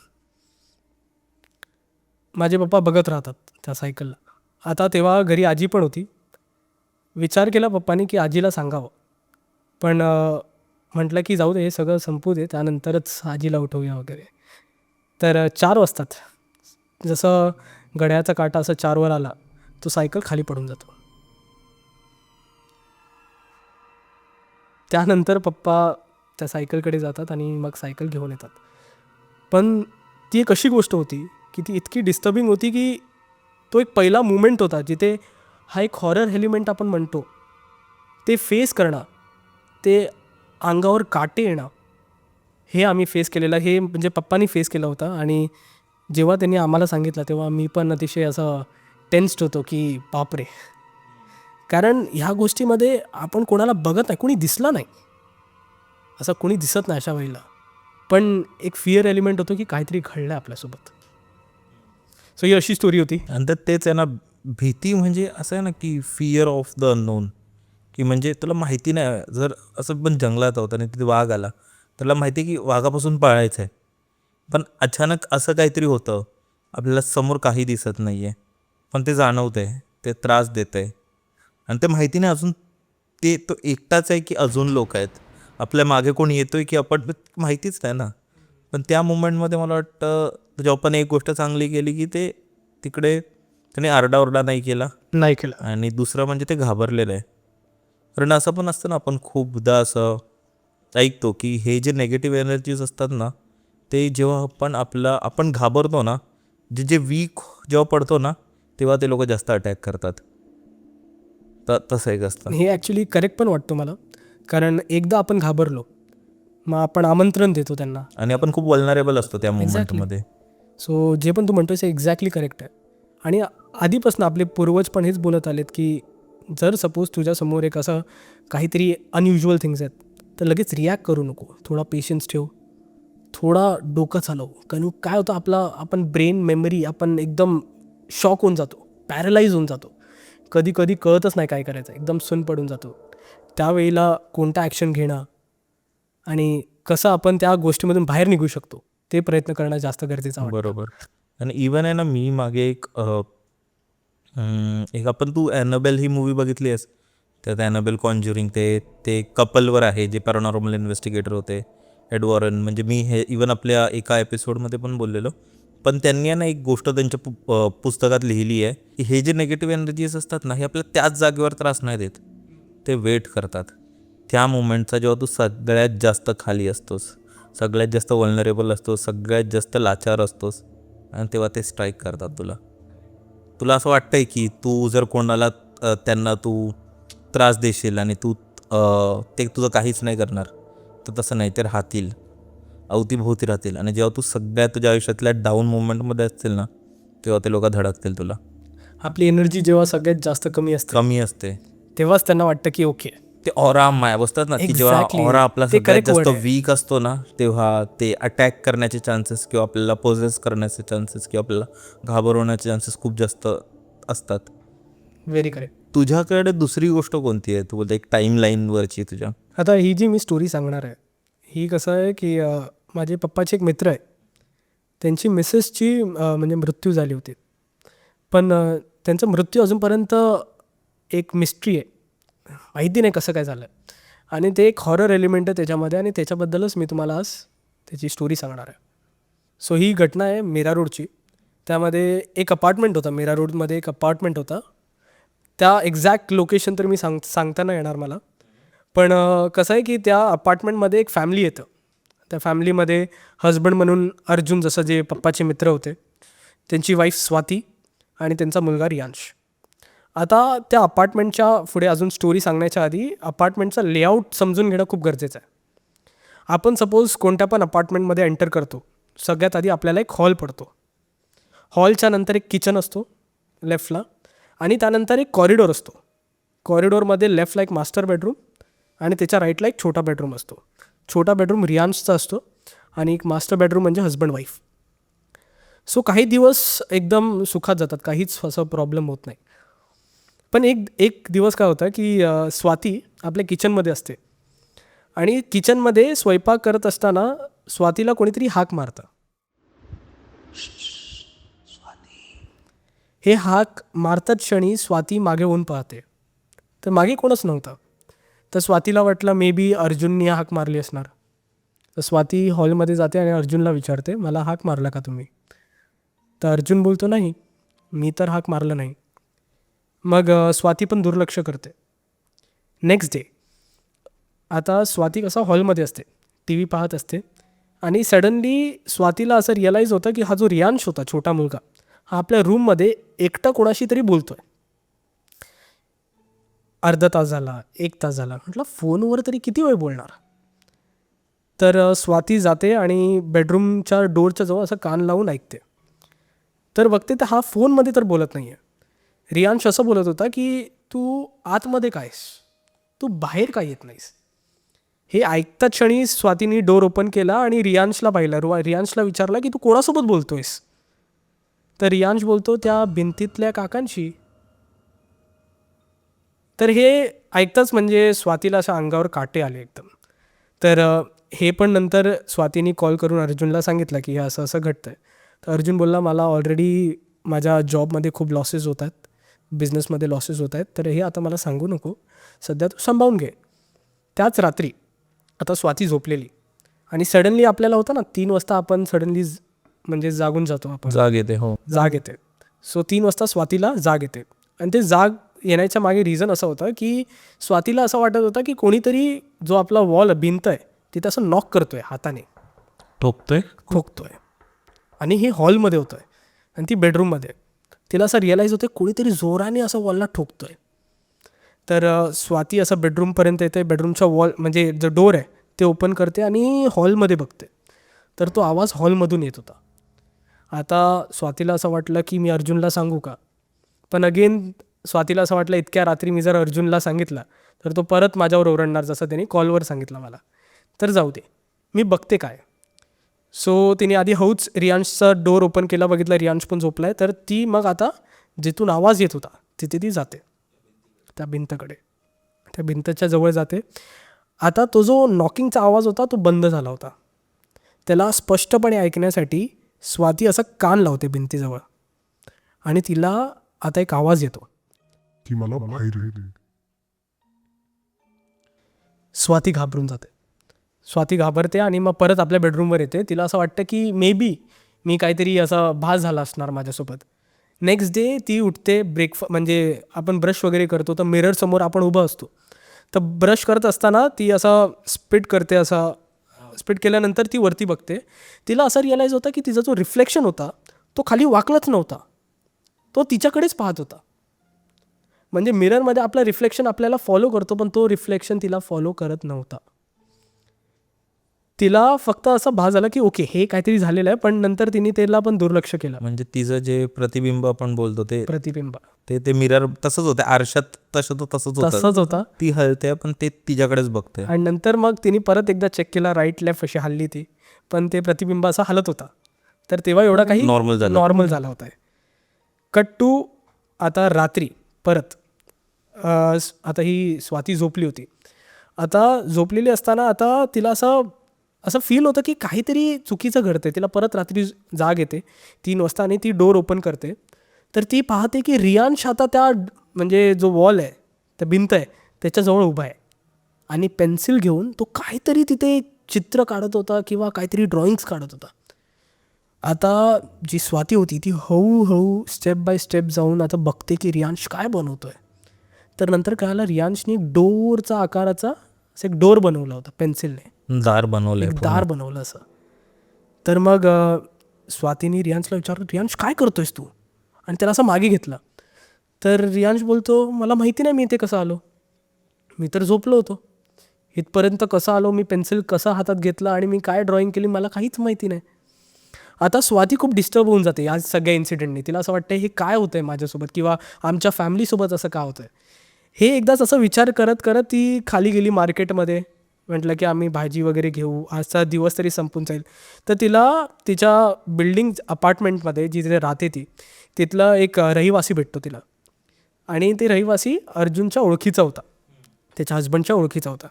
Speaker 1: माझे पप्पा बघत राहतात त्या सायकलला. आता तेव्हा घरी आजी पण होती. विचार केला पप्पानी की आजीला सांगावं, पण म्हटलं की जाऊ दे, हे सगळं संपू दे, त्यानंतरच आजीला उठवूया वगैरे. तर 4 वाजतात. जसं घड्याळाचा काटा असं 4वर आला तो सायकल खाली पडून जातो. त्यानंतर पप्पा त्या सायकलकडे जातात आणि मग सायकल घेऊन येतात. पण ती एक अशी गोष्ट होती की ती इतकी डिस्टर्बिंग होती की तो एक पहिला मुमेंट होता जिथे हा एक हॉरर एलिमेंट आपण म्हणतो ते फेस करणं, ते अंगावर काटे येणं, हे आम्ही फेस केलेलं. हे म्हणजे पप्पांनी फेस केलं होतं. आणि जेव्हा त्यांनी आम्हाला सांगितलं तेव्हा मी पण अतिशय असं टेन्स्ड होतो की बापरे, कारण ह्या गोष्टीमध्ये आपण कोणाला बघत नाही, कोणी दिसलं नाही, असं कोणी दिसत नाही अशा वेळेला, पण एक फिअर एलिमेंट होतो की काहीतरी घडलं आहे आपल्यासोबत. सो ही अशी स्टोरी होती.
Speaker 3: आणि त्यात तेच आहे ना, भीती म्हणजे असं आहे ना की फिअर ऑफ द अननोन, की म्हणजे तुला माहिती नाही. जर असं पण जंगलात आहोत आणि तिथे वाघ आला, त्याला माहिती आहे की वाघापासून पाळायचं आहे, पण अचानक असं काहीतरी होतं, आपल्याला समोर काही दिसत नाही आहे, पण ते जाणवतं आहे, ते त्रास देतं आहे आणि ते माहिती नाही अजून तो एकटाच आहे की अजून लोक आहेत, आपल्या मागे कोण येतोय की आपण माहितीच नाही ना. पण त्या मुमेंटमध्ये मला वाटतं जॉबने एक गोष्ट चांगली केली की ते तिकडे त्याने आरडाओरडा नाही केला.
Speaker 1: नाही केलं.
Speaker 3: आणि दुसरं म्हणजे ते घाबरलेलं आहे. कारण असं पण असतं ना, आपण खूपदा असं ऐकतो की हे जे नेगेटिव्ह एनर्जीज असतात ना, ते जेव्हा आपण घाबरतो ना, जे वीक जेव्हा पडतो ना, तेव्हा ते लोक जास्त अटॅक करतात. तर तसं एक असतं.
Speaker 1: हे ॲक्च्युली करेक्ट पण वाटतं मला, कारण एकदा आपण घाबरलो मग आपण आमंत्रण देतो त्यांना.
Speaker 3: आणि आपण खूप वल्नरेबल असतो त्या मोमेंटमध्ये.
Speaker 1: सो जे पण तू म्हणतोस हे एक्झॅक्टली करेक्ट आहे. आणि आधीपासून आपले पूर्वज पण हेच बोलत आलेत की जर सपोज तुझ्यासमोर एक असं काहीतरी अनयुज्युअल थिंग्स आहेत तर लगेच रिॲक्ट करू नको, थोडा पेशन्स ठेव, थोडा डोकं चालव. कारण काय होतं आपण ब्रेन मेमरी आपण एकदम शॉक होऊन जातो, पॅरलाइज होऊन जातो, कधी कधी कळतच नाही काय करायचं, एकदम सुन्न पडून जातो. त्यावेळेला कोणता ॲक्शन घेणं आणि कसं आपण त्या गोष्टीमधून बाहेर निघू शकतो ते प्रयत्न करणं जास्त गरजेचं आहे.
Speaker 3: बरोबर. आणि इवन आहे ना, मी मागे एक आपण तू ॲनाबेल ही मूवी बघितली आहेस? त्यात ॲनाबेल कॉन्ज्युरिंग ते कपलवर आहे जे पॅरानॉर्मल इन्व्हेस्टिगेटर होते, एड वॉरन. म्हणजे मी हे इवन आपल्या एका एपिसोडमध्ये पण बोललेलो. पण त्यांनी ना एक गोष्ट त्यांच्या पुस्तकात लिहिली आहे की हे जे निगेटिव्ह एनर्जीज असतात ना, हे आपल्याला त्याच जागेवर त्रास नाही देत, ते वेट करतात त्या मोमेंटचा, जेव्हा तू सगळ्यात जास्त खाली असतोस, सगळ्यात जास्त वल्नरेबल असतोस, सगळ्यात जास्त लाचार असतोस, आणि तेव्हा ते स्ट्राईक करतात तुला. असं वाटतंय की तू जर कोणाला त्यांना तू त्रास देशील आणि तू ते तुझं काहीच नाही करणार, तर तसं नाही, ते राहतील, अवतीभोवती राहतील. आणि जेव्हा तू सगळ्या तुझ्या आयुष्यातल्या डाऊन मोमेंटमध्ये असतील ना, तेव्हा ते लोक धडकतील तुला.
Speaker 1: आपली एनर्जी जेव्हा सगळ्यात जास्त कमी असते
Speaker 3: कमी असते
Speaker 1: तेव्हाच त्यांना वाटतं की ओके.
Speaker 3: ते ऑरा माया बसतात ना, की जेव्हा
Speaker 1: Exactly.
Speaker 3: ऑरा आपला
Speaker 1: ते
Speaker 3: सगळ्यात
Speaker 1: correct word
Speaker 3: जास्त
Speaker 1: आहे.
Speaker 3: वीक असतो ना, तेव्हा ते अटॅक करण्याचे चान्सेस किंवा आपल्याला पोजेस करण्याचे चान्सेस किंवा आपल्याला घाबरवण्याचे चान्सेस खूप जास्त असतात.
Speaker 1: Very correct.
Speaker 3: तुझ्याकडे दुसरी गोष्ट कोणती आहे, तू बोलते एक टाईमलाईनवरची तुझ्या?
Speaker 1: आता ही जी मी स्टोरी सांगणार आहे ही कसं आहे की माझे पप्पाचे एक मित्र आहे, त्यांची मिसेसची म्हणजे मृत्यू झाली होती. पण त्यांचा मृत्यू अजूनपर्यंत एक मिस्ट्री आहे, माहिती नाही कसं काय झालं. आणि ते एक हॉरर एलिमेंट आहे त्याच्यामध्ये, आणि त्याच्याबद्दलच मी तुम्हाला आज त्याची स्टोरी सांगणार आहे. सो ही घटना आहे मीरा रोडची. त्यामध्ये एक अपार्टमेंट होता, मीरा रोडमध्ये एक अपार्टमेंट होता. त्या एक्झॅक्ट लोकेशन तर मी सांगता नाही येणार मला. पण कसं आहे की त्या अपार्टमेंटमध्ये एक फॅमिली येतं. त्या फॅमिलीमध्ये हजबंड म्हणून अर्जुन, जसं जे पप्पाचे मित्र होते, त्यांची वाईफ स्वाती आणि त्यांचा मुलगा रियांश. आता त्या अपार्टमेंटच्या पुढे अजून स्टोरी सांगण्याच्या आधी अपार्टमेंटचा लेआउट समजून घेणं खूप गरजेचं आहे. आपण सपोज कोणत्या पण अपार्टमेंटमध्ये एंटर करतो, सगळ्यात आधी आपल्याला एक हॉल पडतो. हॉलच्या नंतर एक किचन असतो लेफ्टला, आणि त्यानंतर एक कॉरिडोर असतो. कॉरिडोरमध्ये लेफ्टला एक मास्टर बेडरूम आणि त्याच्या राईटला एक छोटा बेडरूम असतो. छोटा बेडरूम रियांशचा असतो आणि एक मास्टर बेडरूम म्हणजे हजबंड वाईफ. सो काही दिवस एकदम सुखात जातात, काहीच असं प्रॉब्लेम होत नाही. पण एक दिवस काय होतं की स्वाती आपल्या किचनमध्ये असते आणि किचनमध्ये स्वयंपाक करत असताना स्वातीला कोणीतरी हाक मारतं. हे हाक मारतात क्षणी स्वाती मागे होऊन पाहते, तर मागे कोणच नव्हतं. तर स्वातीला वाटलं मे बी अर्जुननी हाक मारली असणार. तर स्वाती हॉलमध्ये जाते आणि अर्जुनला विचारते, मला हाक मारला का तुम्ही? तर अर्जुन बोलतो, नाही, मी तर हाक मारलं नाही. मग स्वाती पण दुर्लक्ष करते. नेक्स्ट डे आता स्वाती कसं हॉलमध्ये असते, टी व्ही पाहत असते, आणि सडनली स्वातीला असं रिअलाईज होतं की हा जो रियांश होता, छोटा मुलगा, हा आपल्या रूममध्ये एकटा कोणाशी तरी बोलतो आहे. अर्धा तास झाला, 1 तास झाला, म्हटलं फोनवर तरी किती वेळ बोलणार. तर स्वाती जाते आणि बेडरूमच्या डोरच्या जवळ असं कान लावून ऐकते. तर बघते तर हा फोनमध्ये तर बोलत नाही आहे. रियांश असं बोलत होता की तू आतमध्ये काय आहेस, तू बाहेर काय येत नाहीस. हे ऐकताच क्षणी स्वातीने डोर ओपन केला आणि रियांशला पाहिलं. रियांशला विचारला की तू कोणासोबत बोलतोयस? तर रियांश बोलतो, त्या भिंतीतल्या काकांशी. तर हे ऐकताच म्हणजे स्वातीला अशा अंगावर काटे आले एकदम. तर हे पण नंतर स्वातीने कॉल करून अर्जुनला सांगितलं की हे असं असं घडतं आहे. तर अर्जुन बोलला, मला ऑलरेडी माझ्या जॉबमध्ये खूप लॉसेस होत आहेत, बिझनेसमध्ये लॉसेस होत आहेत, तर हे आता मला सांगू नको, सध्या तू सांभाळून घे. त्याच रात्री आता स्वाती झोपलेली आणि सडनली आपल्याला होतं ना 3 वाजता आपण सडनली म्हणजे जागून जातो आपण,
Speaker 3: जाग येते. हो,
Speaker 1: जाग येते. सो 3 वाजता स्वातीला जाग येते आणि ते जाग येण्याच्या मागे रिझन असं होतं की स्वातीला असं वाटत होतं की कोणीतरी जो आपला वॉल भिंत आहे तिथे असं नॉक करतोय हाताने, ठोकतोय. आणि हे हॉलमध्ये होतं आहे आणि ती बेडरूममध्ये. तिला असं रिअलाईज होतं कोणीतरी जोराने असं वॉलला ठोकतोय. तर स्वाती असं बेडरूमपर्यंत येते, बेडरूमच्या वॉल म्हणजे जो डोर आहे ते ओपन करते आणि हॉलमध्ये बघते, तर तो आवाज हॉलमधून येत होता. आता स्वातीला असं वाटलं की मी अर्जुनला सांगू का, पण अगेन स्वातीला असं वाटलं इतक्या रात्री मी जर अर्जुनला सांगितलं तर तो परत माझ्यावर ओरडणार, जसं त्याने कॉलवर सांगितलं मला. तर जाऊ दे, मी बघते काय. सो तिने आधी हौच रियांशचा डोर ओपन केला, बघितलं रियांश पण झोपला आहे. तर ती मग आता जिथून आवाज येत होता तिथे ती जाते, त्या भिंतकडे, त्या भिंतच्या जवळ जाते. आता तो जो नॉकिंगचा आवाज होता तो बंद झाला होता. त्याला स्पष्टपणे ऐकण्यासाठी स्वाती असं कान लावते भिंतीजवळ आणि तिला आता एक आवाज येतो,
Speaker 4: ती मला बाहेर येते.
Speaker 1: स्वाती घाबरून जाते. स्वाती घाबरते आणि मग परत आपल्या बेडरूमवर येते. तिला असं वाटतं की मे बी मी काहीतरी असा भास झाला असणार माझ्यासोबत. नेक्स्ट डे ती उठते, म्हणजे आपण ब्रश वगैरे करतो तर मिररसमोर आपण उभं असतो, तर ब्रश करत असताना ती असा स्पिट करते. असा स्पिट केल्यानंतर ती वरती बघते. तिला असं रिअलाईज होतं की तिचा जो रिफ्लेक्शन होता तो खाली वाकलाच नव्हता, तो तिच्याकडेच पाहत होता. म्हणजे मिररमध्ये आपलं रिफ्लेक्शन आपल्याला फॉलो करतो, पण तो रिफ्लेक्शन तिला फॉलो करत नव्हता. तिला फक्त असं भास झाला की ओके हे काहीतरी झालेलं आहे, पण नंतर तिने त्याला पण दुर्लक्ष केलं.
Speaker 3: म्हणजे तिचं जे प्रतिबिंब आपण बोलतो ते
Speaker 1: प्रतिबिंब
Speaker 3: ते मिरर तसंच होतं, आरशात तसंच होतं.
Speaker 1: तसंच होता.
Speaker 3: ती हलते पण ते तिच्याकडेच बघते.
Speaker 1: आणि नंतर मग तिने परत एकदा चेक केला, राईट लेफ्ट अशी हल्ली ती, पण ते प्रतिबिंब असा हलत होता. तर तेव्हा एवढा काही नॉर्मल झाला होता. कट टू आता रात्री परत आता ही स्वाती झोपली होती. आता झोपलेली असताना आता तिला असं फील होतं की काहीतरी चुकीचं घडतंय. तिला परत रात्री जाग येते 3 वाजता आणि ती डोर ओपन करते. तर ती पाहते की रियांश आता त्या म्हणजे जो वॉल आहे, त्या भिंत आहे त्याच्याजवळ उभा आहे आणि पेन्सिल घेऊन तो काहीतरी तिथे चित्र काढत होता किंवा काहीतरी ड्रॉइंग्स काढत होता. आता जी स्वाती होती ती हळूहळू स्टेप बाय स्टेप जाऊन आता बघते की रियांश काय बनवतोय. तर नंतर कळालं रियांशने डोरचा आकाराचा असं एक डोर बनवला होता पेन्सिलने,
Speaker 3: दार बनवलंय
Speaker 1: एक दार बनवलं असं. तर मग स्वातीने रियांशला विचारलं, रियांश काय करतोयस तू? आणि त्याला असं मागे घेतलं. तर रियांश बोलतो, मला माहिती नाही मी इथे कसं आलो, मी तर झोपलो होतो. इथपर्यंत कसं आलो, मी पेन्सिल कसा हातात घेतला आणि मी काय ड्रॉइंग केली मला काहीच माहिती नाही. आता स्वाती खूप डिस्टर्ब होऊन जाते या सगळ्या इन्सिडेंटनी. तिला असं वाटतं हे काय होतंय माझ्यासोबत किंवा आमच्या फॅमिलीसोबत असं का होतंय. हे एकदाच असं विचार करत करत ती खाली गेली मार्केटमध्ये. म्हटलं की आम्ही भाजी वगैरे घेऊ, आजचा दिवस तरी संपून जाईल. तर तिला तिच्या बिल्डिंग अपार्टमेंटमध्ये जिथे राहते ती, तिथला एक रहिवासी भेटतो तिला. आणि ते रहिवासी अर्जुनच्या ओळखीचा होता, त्याच्या हजबंडच्या ओळखीचा होता.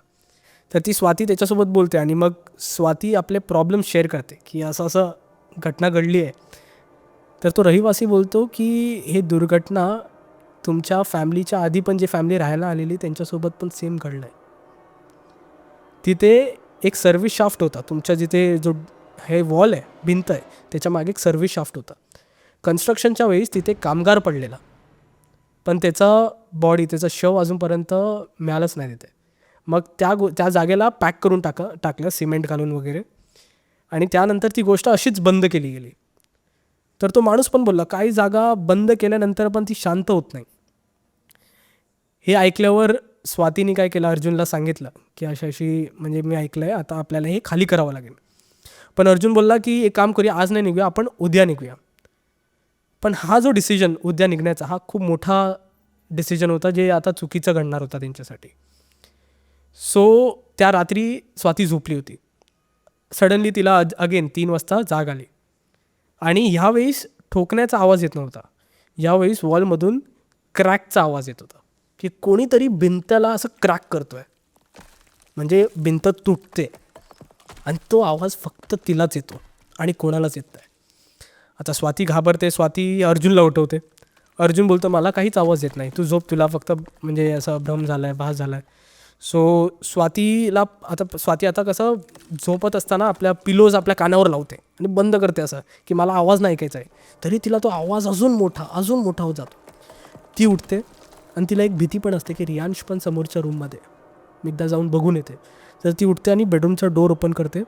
Speaker 1: तर ती स्वाती त्याच्यासोबत बोलते आणि मग स्वाती आपले प्रॉब्लेम शेअर करते की असं असं घटना घडली आहे. तर तो रहिवासी बोलतो की हे दुर्घटना तुमच्या फॅमिलीच्या आधी पण जे फॅमिली राहायला आलेली त्यांच्यासोबत पण सेम घडलं आहे. तिथे एक सर्व्हिस शाफ्ट होता, तुमच्या जिथे जो हे वॉल आहे, भिंत आहे, त्याच्या मागे एक सर्व्हिस शाफ्ट होता. कन्स्ट्रक्शनच्या वेळेस तिथे कामगार पडलेला, पण त्याचा शव अजूनपर्यंत मिळालंच नाही तिथे. मग त्या जागेला पॅक करून टाकलं सिमेंट घालून वगैरे, आणि त्यानंतर ती गोष्ट अशीच बंद केली गेली. तर तो माणूस पण बोलला काही जागा बंद केल्यानंतर पण ती शांत होत नाही. हे ऐकल्यावर स्वातीने काय केलं, अर्जुनला सांगितलं की अशी म्हणजे मी ऐकलं आहे, आता आपल्याला हे खाली करावं लागेल. पण अर्जुन बोलला की एक काम करूया, आज नाही निघूया, आपण उद्या निघूया. पण हा जो डिसिजन उद्या निघण्याचा हा खूप मोठा डिसिजन होता, जे आता चुकीचं घडणार होता त्यांच्यासाठी. सो त्या रात्री स्वाती झोपली होती. सडनली तिला अगेन 3 वाजता जाग आली आणि ह्यावेळेस ठोकण्याचा आवाज येत नव्हता, यावेळेस वॉलमधून क्रॅकचा आवाज येत होता की कोणीतरी भिंतला असं क्रॅक करतोय, म्हणजे भिंत तुटते. आणि तो आवाज फक्त तिलाच येतो आणि कोणालाच येत नाही. आता स्वाती घाबरते, स्वाती अर्जुनला उठवते. अर्जुन बोलतो मला काहीच आवाज येत नाही, तू झोप, तुला फक्त म्हणजे असं भ्रम झाला आहे, भास झाला आहे. सो स्वाती आता कसं झोपत असताना आपल्या पिलोज आपल्या कानावर लावते आणि बंद करते असं की मला आवाज नाही ऐकायचा आहे. तरी तिला तो आवाज अजून मोठा होत जातो. ती उठते आणि तिला एक भीती पण असते की रियांश पण समोरच्या रूममध्ये, मी एकदा जाऊन बघून येते. तर ती उठते आणि बेडरूमचा डोर ओपन करते.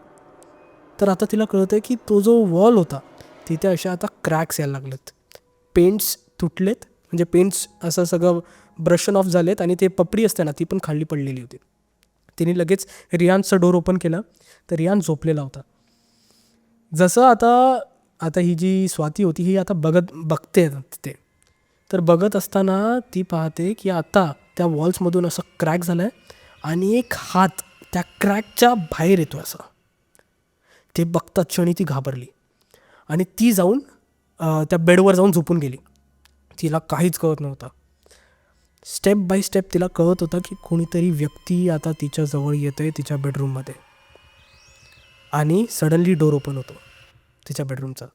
Speaker 1: तर आता तिला कळतं की तो जो वॉल होता तिथे अशा आता क्रॅक्स यायला लागलेत, पेंट्स तुटलेत, म्हणजे पेंट्स असं सगळं ब्रशन ऑफ झालेत आणि ते पपडी असते ना ती पण खाली पडलेली होती. तिने लगेच रियांशचा डोर ओपन केला तर रियांश झोपलेला होता. जसं आता ही जी स्वाती होती ही आता बघते तिथे. तर बघत असताना ती पाहते की आता त्या वॉल्समधून असं क्रॅक झालं आहे आणि एक हात त्या क्रॅकच्या बाहेर येतो असं. ते बघताच क्षणी ती घाबरली आणि ती जाऊन त्या बेडवर जाऊन झोपून गेली. तिला काहीच कळत नव्हतं. स्टेप बाय स्टेप तिला कळत होतं की कोणीतरी व्यक्ती आता तिच्याजवळ येतं आहे तिच्या बेडरूममध्ये. आणि सडनली डोर ओपन होतो तिच्या बेडरूमचा.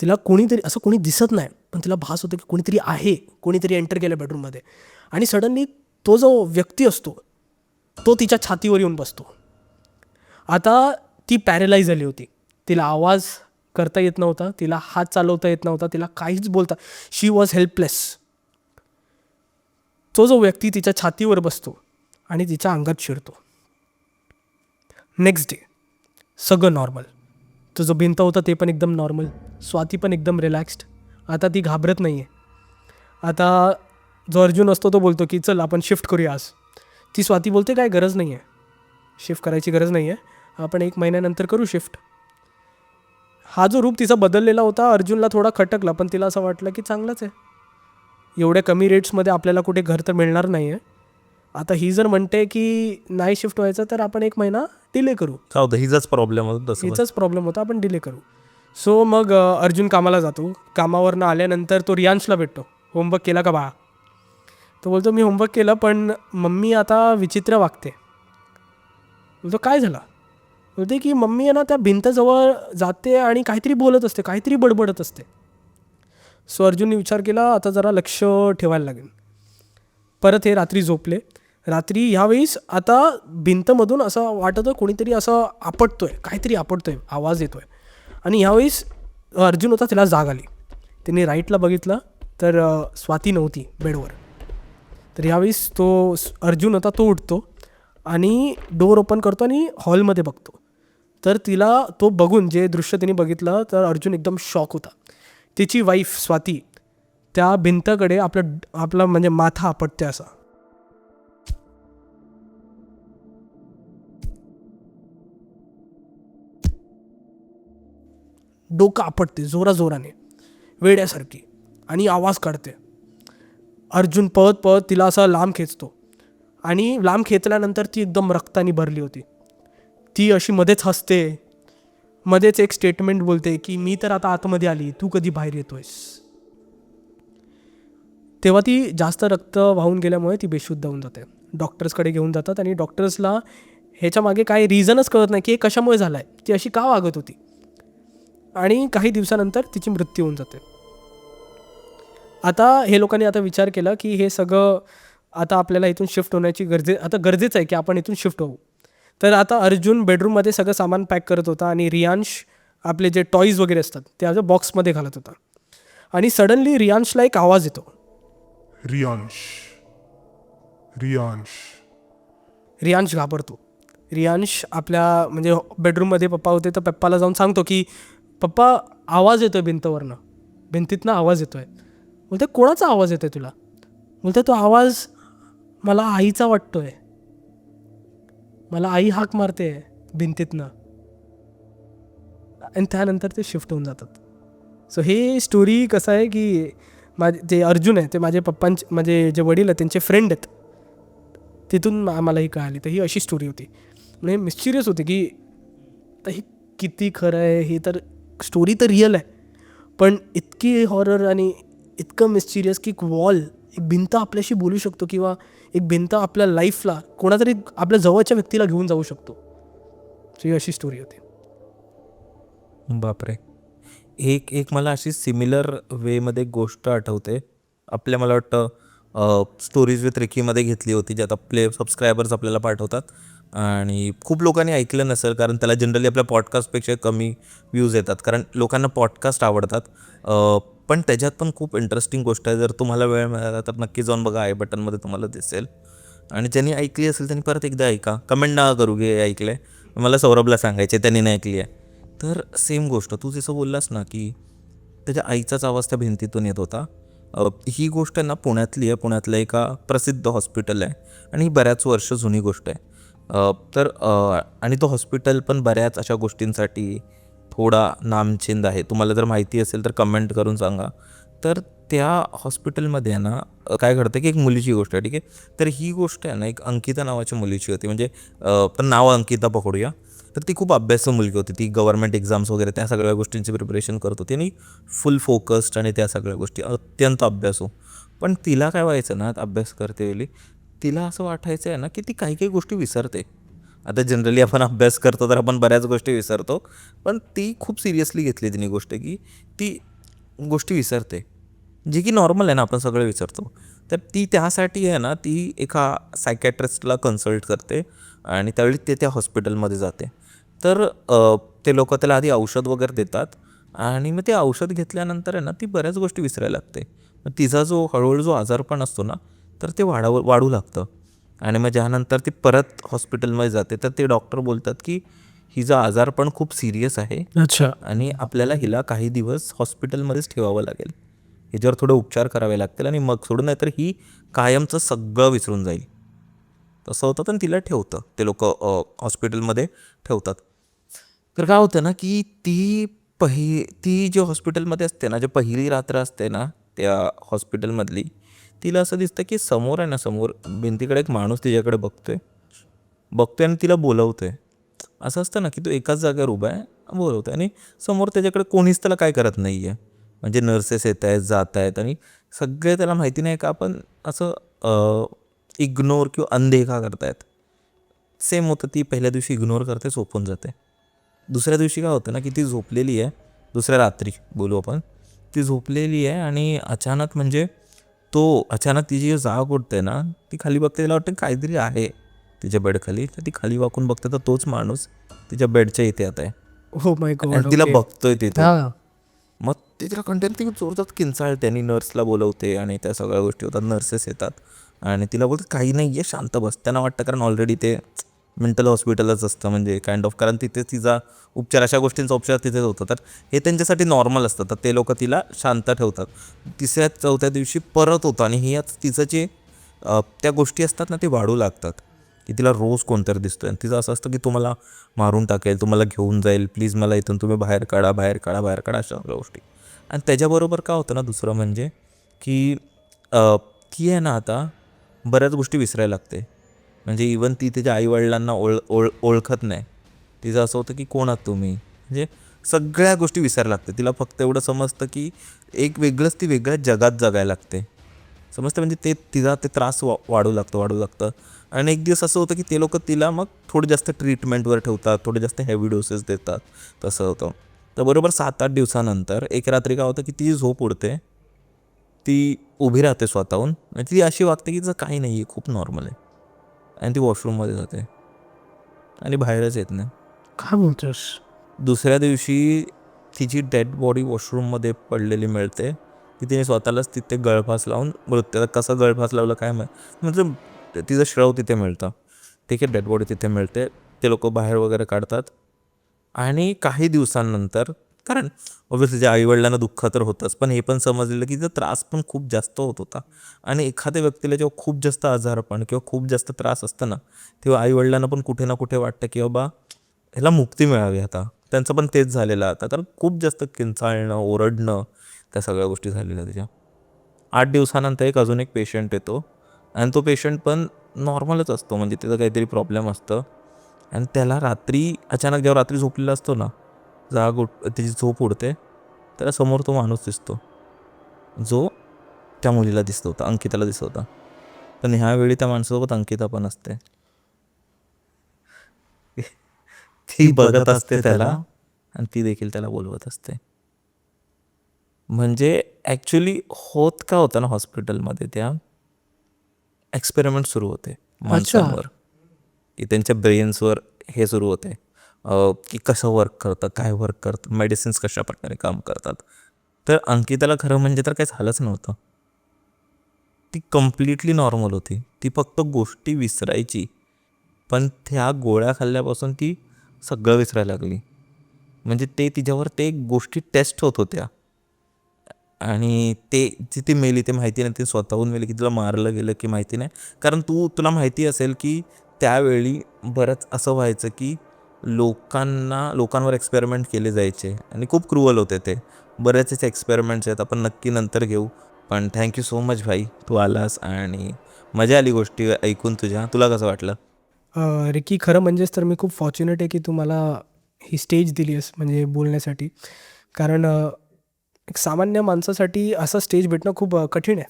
Speaker 1: तिला कोणी दिसत नाही, पण तिला भास होतं की कोणीतरी आहे, कोणीतरी एंटर केलं बेडरूममध्ये. आणि सडनली तो जो व्यक्ती असतो तो तिच्या छातीवर येऊन बसतो. आता ती पॅरेलाइज झाली होती, तिला आवाज करता येत नव्हता, तिला हात चालवता येत नव्हता, तिला काहीच बोलता, शी वॉज हेल्पलेस. तो जो व्यक्ती तिच्या छातीवर बसतो आणि तिच्या अंगात शिरतो. नेक्स्ट डे सगळं नॉर्मल, तो जो भिंत होता ते पण एकदम नॉर्मल, स्वाती पण एकदम रिलॅक्स्ड. आता ती घाबरत नाही आहे. आता जो अर्जुन असतो तो बोलतो की चल आपण शिफ्ट करूया आज. ती स्वाती बोलते काय गरज नाही आहे, शिफ्ट करायची गरज नाही आहे, आपण 1 महिन्यानंतर करू शिफ्ट. हा जो रूप तिचा बदललेला होता अर्जुनला थोडा खटकला, पण तिला असं वाटलं की चांगलंच आहे, एवढ्या कमी रेट्समध्ये आपल्याला कुठे घर तर मिळणार नाही आहे. आता ही जर म्हणते की नाही शिफ्ट व्हायचं तर आपण 1 महिना डिले करू.
Speaker 3: जाऊ दे, हिचाच प्रॉब्लेम होता तसं पण.
Speaker 1: हिचाच प्रॉब्लेम होता, आपण डिले करू. सो मग अर्जुन कामाला जातो. कामावरनं आल्यानंतर तो रियांशला भेटतो. होमवर्क केला का बाळा? तो बोलतो मी होमवर्क केलं, पण मम्मी आता विचित्र वागते. बोलतो काय झालं? बोलते की मम्मी आहे ना त्या भिंतजवळ जाते आणि काहीतरी बोलत असते, काहीतरी बडबडत असते. सो अर्जुनने विचार केला आता जरा लक्ष ठेवायला लागेल. परत हे रात्री झोपले. रात्री ह्यावेळेस आता भिंतमधून असं वाटतं कोणीतरी असं आपटतोय, काहीतरी आपटतोय, आवाज येतोय. आणि ह्यावेळेस अर्जुन होता, त्याला जाग आली. त्याने राईटला बघितलं तर स्वाती नव्हती बेडवर. तर ह्यावेळेस तो अर्जुन होता तो उठतो आणि डोअर ओपन करतो आणि हॉलमध्ये बघतो. तर तिला तो बघून जे दृश्य तिने बघितलं तर अर्जुन एकदम शॉक होता. तिची वाईफ स्वाती त्या भिंतकडे आपला म्हणजे माथा आपटते असा. डोकं आपटते जोराजोराने वेड्यासारखी आणि आवाज काढते. अर्जुन पळत पळत तिला असा लांब खेचतो आणि लांब खेचल्यानंतर ती एकदम रक्ताने भरली होती. ती अशी मध्येच हसते, मध्येच एक स्टेटमेंट बोलते की मी तर आता आतमध्ये आली, तू कधी बाहेर येतोयस. तेव्हा ती जास्त रक्त वाहून गेल्यामुळे ती बेशुद्ध होऊन जाते. डॉक्टर्सकडे घेऊन जातात आणि डॉक्टर्सला ह्याच्या मागे काही रिझनच कळत नाही की हे कशामुळे झालं आहे, ती अशी का वागत होती. आणि काही दिवसानंतर तिची मृत्यू होऊन जाते. आता हे लोकांनी आता विचार केला की हे सगळं आता आपल्याला इथून शिफ्ट होण्याची गरजेचं आहे की आपण इथून शिफ्ट होऊ. तर आता अर्जुन बेडरूममध्ये सगळं सामान पॅक करत होता आणि रियांश आपले जे टॉईज वगैरे असतात ते आज बॉक्समध्ये घालत होता. आणि सडनली रियांशला एक आवाज येतो.
Speaker 4: रियांश रियांश
Speaker 1: रियांश घाबरतो. रियांश आपल्या म्हणजे बेडरूममध्ये पप्पा होते तर पप्पाला जाऊन सांगतो की पप्पा आवाज येतोय भिंतीतनं आवाज येतोय. बोलते कोणाचा आवाज येतोय तुला? बोलते तो आवाज मला आईचा वाटतोय, मला आई हाक मारते भिंतीतनं. आणि त्यानंतर ते शिफ्ट होऊन जातात. सो हे स्टोरी कसं आहे की जे अर्जुन आहे ते माझे पप्पांचे म्हणजे जे वडील आहेत त्यांचे फ्रेंड आहेत, तिथून आम्हाला ही कळाली. तर ही अशी स्टोरी होती. म्हणजे मिस्टिरियस होती की तर हे किती खरं आहे. हे तर स्टोरी तर रिअल आहे, पण इतकी हॉरर आणि इतकं मिस्टिरियस की एक भिंत आपल्याशी बोलू शकतो किंवा एक भिंत आपल्या लाईफला कोणातरी आपल्या जवळच्या व्यक्तीला घेऊन जाऊ शकतो. सो ही अशी स्टोरी होती.
Speaker 3: बापरे. एक मला अशी सिमिलर वेमध्ये गोष्ट आठवते. मला वाटतं स्टोरीज विथ रिकीमध्ये घेतली होती, ज्यात आपले सबस्क्रायबर्स आपल्याला पाठवतात आणि खूप लोकांनी ऐकलं नसेल कारण त्याला जनरली आपल्या पॉडकास्टपेक्षा कमी व्ह्यूज येतात कारण लोकांना पॉडकास्ट आवडतात. पण त्याच्यात पण खूप इंटरेस्टिंग गोष्ट आहे. जर तुम्हाला वेळ मिळाला तर नक्की जाऊन बघा, आय बटनमध्ये तुम्हाला दिसेल. आणि ज्यांनी ऐकली असेल त्यांनी परत एकदा ऐका, कमेंट नका करू की ऐकलं आहे. मला सौरभला सांगायचे त्यांनी नाही ऐकली आहे. तर सेम गोष्ट तू जसं बोललास ना की त्याच्या आईचाच आवाज त्या भिंतीतून येत होता. ही गोष्ट ना पुण्यातली आहे. पुण्यातलं एका प्रसिद्ध हॉस्पिटल आहे आणि ही बऱ्याच वर्ष जुनी गोष्ट आहे. आणि तो हॉस्पिटल पण बऱ्याच अशा गोष्टींसाठी थोडा नामचीन आहे. तुम्हाला जर माहिती असेल तर कमेंट करून सांगा. तर त्या हॉस्पिटलमध्ये ना काय घडतं की एक मुलीची गोष्ट आहे, ठीक आहे. तर ही गोष्ट आहे ना एक अंकिता नावाच्या मुलीची होती. म्हणजे पण नाव अंकिता पकडूया. तर ती खूप अभ्यासू मुलगी होती. ती गव्हर्नमेंट एक्झाम्स वगैरे त्या सगळ्या गोष्टींची प्रिपरेशन करत होती आणि फुल फोकस्ड आणि त्या सगळ्या गोष्टी अत्यंत अभ्यासू. पण तिला काय व्हायचं ना अभ्यास करते वेळी तिला असं वाटायचं आहे ना की ती काही काही गोष्टी विसरते. आता जनरली आपण अभ्यास करतो तर आपण बऱ्याच गोष्टी विसरतो, पण ती खूप सिरियसली घेतली तिने गोष्ट की ती गोष्टी विसरते, जी की नॉर्मल आहे ना, आपण सगळं विसरतो. तर ती त्यासाठी आहे ना ती एका सायकॅट्रिस्टला कन्सल्ट करते आणि त्यावेळी ते त्या हॉस्पिटलमध्ये जाते. तर ते लोक त्याला आधी औषध वगैरे देतात आणि मग ते औषध घेतल्यानंतर आहे ना ती बऱ्याच गोष्टी विसरायला लागते. मग तिचा हळूहळू जो आजारपण असतो ना तर ते वाढू लागतं. आणि मग ज्यानंतर ती परत हॉस्पिटलमध्ये जाते तर ते डॉक्टर बोलतात की हिचा आजारपण खूप सिरियस आहे
Speaker 1: अच्छा.
Speaker 3: आणि आपल्याला हिला काही दिवस हॉस्पिटलमध्येच ठेवावं लागेल. ह्याच्यावर थोडे उपचार करावे लागतील आणि मग सोडून, नाहीतर ही कायमचं सगळं विसरून जाईल. तसं होतं आणि तिला ठेवतं ते लोक हॉस्पिटलमध्ये ठेवतात. तर काय होतं ना की ती जी हॉस्पिटलमध्ये असते ना, जी पहिली रात्र असते ना त्या हॉस्पिटलमधली, तिला असं दिसतं की समोर आहे ना, समोर भिंतीकडे एक माणूस तिच्याकडे बघतोय आणि तिला बोलवतोय. असं असतं ना की तो एकाच जागेवर उभा आहे, बोलवतोय आणि समोर त्याच्याकडे कोणीच त्याला काय करत नाही आहे. म्हणजे नर्सेस येत आहेत, जात आहेत आणि सगळे त्याला माहिती नाही का आपण असं इग्नोर किंवा अनदेखा करतायत. सेम होतं, ती पहिल्या दिवशी इग्नोर करते, झोपून जाते. दुसऱ्या दिवशी काय होतं ना की ती झोपलेली आहे, दुसऱ्या रात्री बोलू आपण, ती झोपलेली आहे आणि अचानक तिची जी जाग उठते ना, ती खाली बघते, तिला वाटतं काहीतरी आहे तिच्या बेडखाली. तर ती खाली वाकून बघते, तर तोच माणूस तिच्या बेडच्या इथे येत आहे
Speaker 1: हो माय
Speaker 3: आणि
Speaker 1: गॉड.
Speaker 3: तिला
Speaker 1: ओके.
Speaker 3: बघतोय तिथे.
Speaker 1: हां.
Speaker 3: मग ते तिला कंटेंट ती जोरदार किंचाळते आणि नर्सला बोलवते आणि त्या सगळ्या गोष्टी होतात. नर्सेस येतात आणि तिला बोलतात काही नाही आहे, शांत बस. त्यांना वाटतं कारण ऑलरेडी ते मेंटल हॉस्पिटलच असतं, म्हणजे काइंड ऑफ, कारण तिथे तिचा उपचार, अशा गोष्टींचा उपचार तिथेच होतो. तर हे त्यांच्यासाठी नॉर्मल असतं, तर ते लोक तिला शांत ठेवतात. तिसऱ्या चौथ्या दिवशी परत होतं आणि ही तिचं जे त्या गोष्टी असतात ना, ते वाढू लागतात की तिला रोज कोणतरी दिसतोय आणि तिचं असं असतं की तुम्हाला मारून टाकेल, तुम्हाला घेऊन जाईल, प्लीज मला इथून तुम्ही बाहेर काढा, अशा सगळ्या गोष्टी. आणि त्याच्याबरोबर काय होतं ना, दुसरं म्हणजे की ती आहे ना आता बऱ्याच गोष्टी विसरायला लागते. म्हणजे इवन ती तिच्या आईवडिलांना ओळखत नाही. तिचं असं होतं की कोण आहात तुम्ही, म्हणजे सगळ्या गोष्टी विसरायला लागते. तिला फक्त एवढं समजतं की ती वेगळ्या जगात जगायला लागते. समजतं, म्हणजे तिचा ते त्रास वाढू लागतं. आणि एक दिवस असं होतं की ते लोक तिला मग थोडं जास्त ट्रीटमेंटवर ठेवतात, थोडे जास्त हेवी डोसेस देतात. तसं होतं. तर बरोबर 7-8 दिवसानंतर एक रात्री काय होतं की तिची झोप उडते. ती उभी राहते स्वतःहून आणि ती अशी वागते की तिचं काही नाही आहे, खूप नॉर्मल आहे. आणि ती वॉशरूममध्ये जाते आणि बाहेरच येत नाही.
Speaker 1: काय बोलतोस?
Speaker 3: दुसऱ्या दिवशी तिची डेड बॉडी वॉशरूममध्ये पडलेली मिळते, की तिने स्वतःलाच तिथे गळफास लावून मृत्यू. आता कसा गळफास लावला काय म्हणजे तिचं श्रव तिथे मिळतं. ठीक आहे, डेड बॉडी तिथे मिळते. ते लोक बाहेर वगैरे काढतात आणि काही दिवसांनंतर, कारण ऑब्व्हियसली तिच्या आईवडिलांना दुःख तर होतंच, पण हे पण समजलेलं की तिचा त्रास पण खूप जास्त होत होता. आणि एखाद्या व्यक्तीला जेव्हा खूप जास्त आजारपण किंवा खूप जास्त त्रास असतं ना, तेव्हा आईवडिलांना पण कुठे ना कुठे वाटतं की बाबा ह्याला मुक्ती मिळावी आता. त्यांचं पण तेच झालेलं आता. तर खूप जास्त किंचाळणं, ओरडणं, त्या सगळ्या गोष्टी झालेल्या तिच्या. 8 दिवसानंतर अजून एक पेशंट येतो आणि तो पेशंट पण नॉर्मलच असतो, म्हणजे त्याचं काहीतरी प्रॉब्लेम असतं आणि त्याला अचानक जेव्हा रात्री झोपलेला असतो ना, त्याची झोप उडते, त्याला समोर तो माणूस दिसतो, जो त्या मुलीला दिसत होता, अंकिताला दिसत होता. पण ह्यावेळी त्या माणसासोबत अंकिता पण असते. ती बघत असते त्याला आणि ती देखील त्याला बोलवत असते. म्हणजे ॲक्च्युली होत का होतं ना, हॉस्पिटलमध्ये त्या एक्सपेरिमेंट सुरू होते
Speaker 1: अच्छा.
Speaker 3: माणसांवर, की त्यांच्या ब्रेन्सवर हे सुरू होते, की कसं वर्क करतं, काय वर्क करतं, मेडिसिन्स कशा प्रकारे काम करतात. तर अंकिताला खरं म्हणजे तर काही झालंच नव्हतं. ती कम्प्लिटली नॉर्मल होती. ती फक्त गोष्टी विसरायची, पण त्या गोळ्या खाल्ल्यापासून ती सगळं विसरायला लागली. म्हणजे तिच्यावर ते गोष्टी टेस्ट होत होत्या आणि ती मेली ते माहिती नाही, ती स्वतःहून मेली की तिला मारलं गेलं की माहिती नाही. कारण तुला माहिती असेल की त्यावेळी बरंच असं व्हायचं की लोकांवर एक्सपेरिमेंट केले जायचे आणि खूप क्रुअल होते ते. बरेचसे एक्सपेरिमेंट्स आहेत, आपण नक्की नंतर घेऊ. पण थँक्यू सो मच भाई, तू आलास आणि मजा आली गोष्टी ऐकून तुझ्या. तुला कसं वाटलं?
Speaker 1: रिकी, खरं म्हणजेच तर मी खूप फॉर्च्युनेट आहे की तू मला ही स्टेज दिली आहेस म्हणजे बोलण्यासाठी. कारण एक सामान्य माणसासाठी असा स्टेज भेटणं खूप कठीण आहे,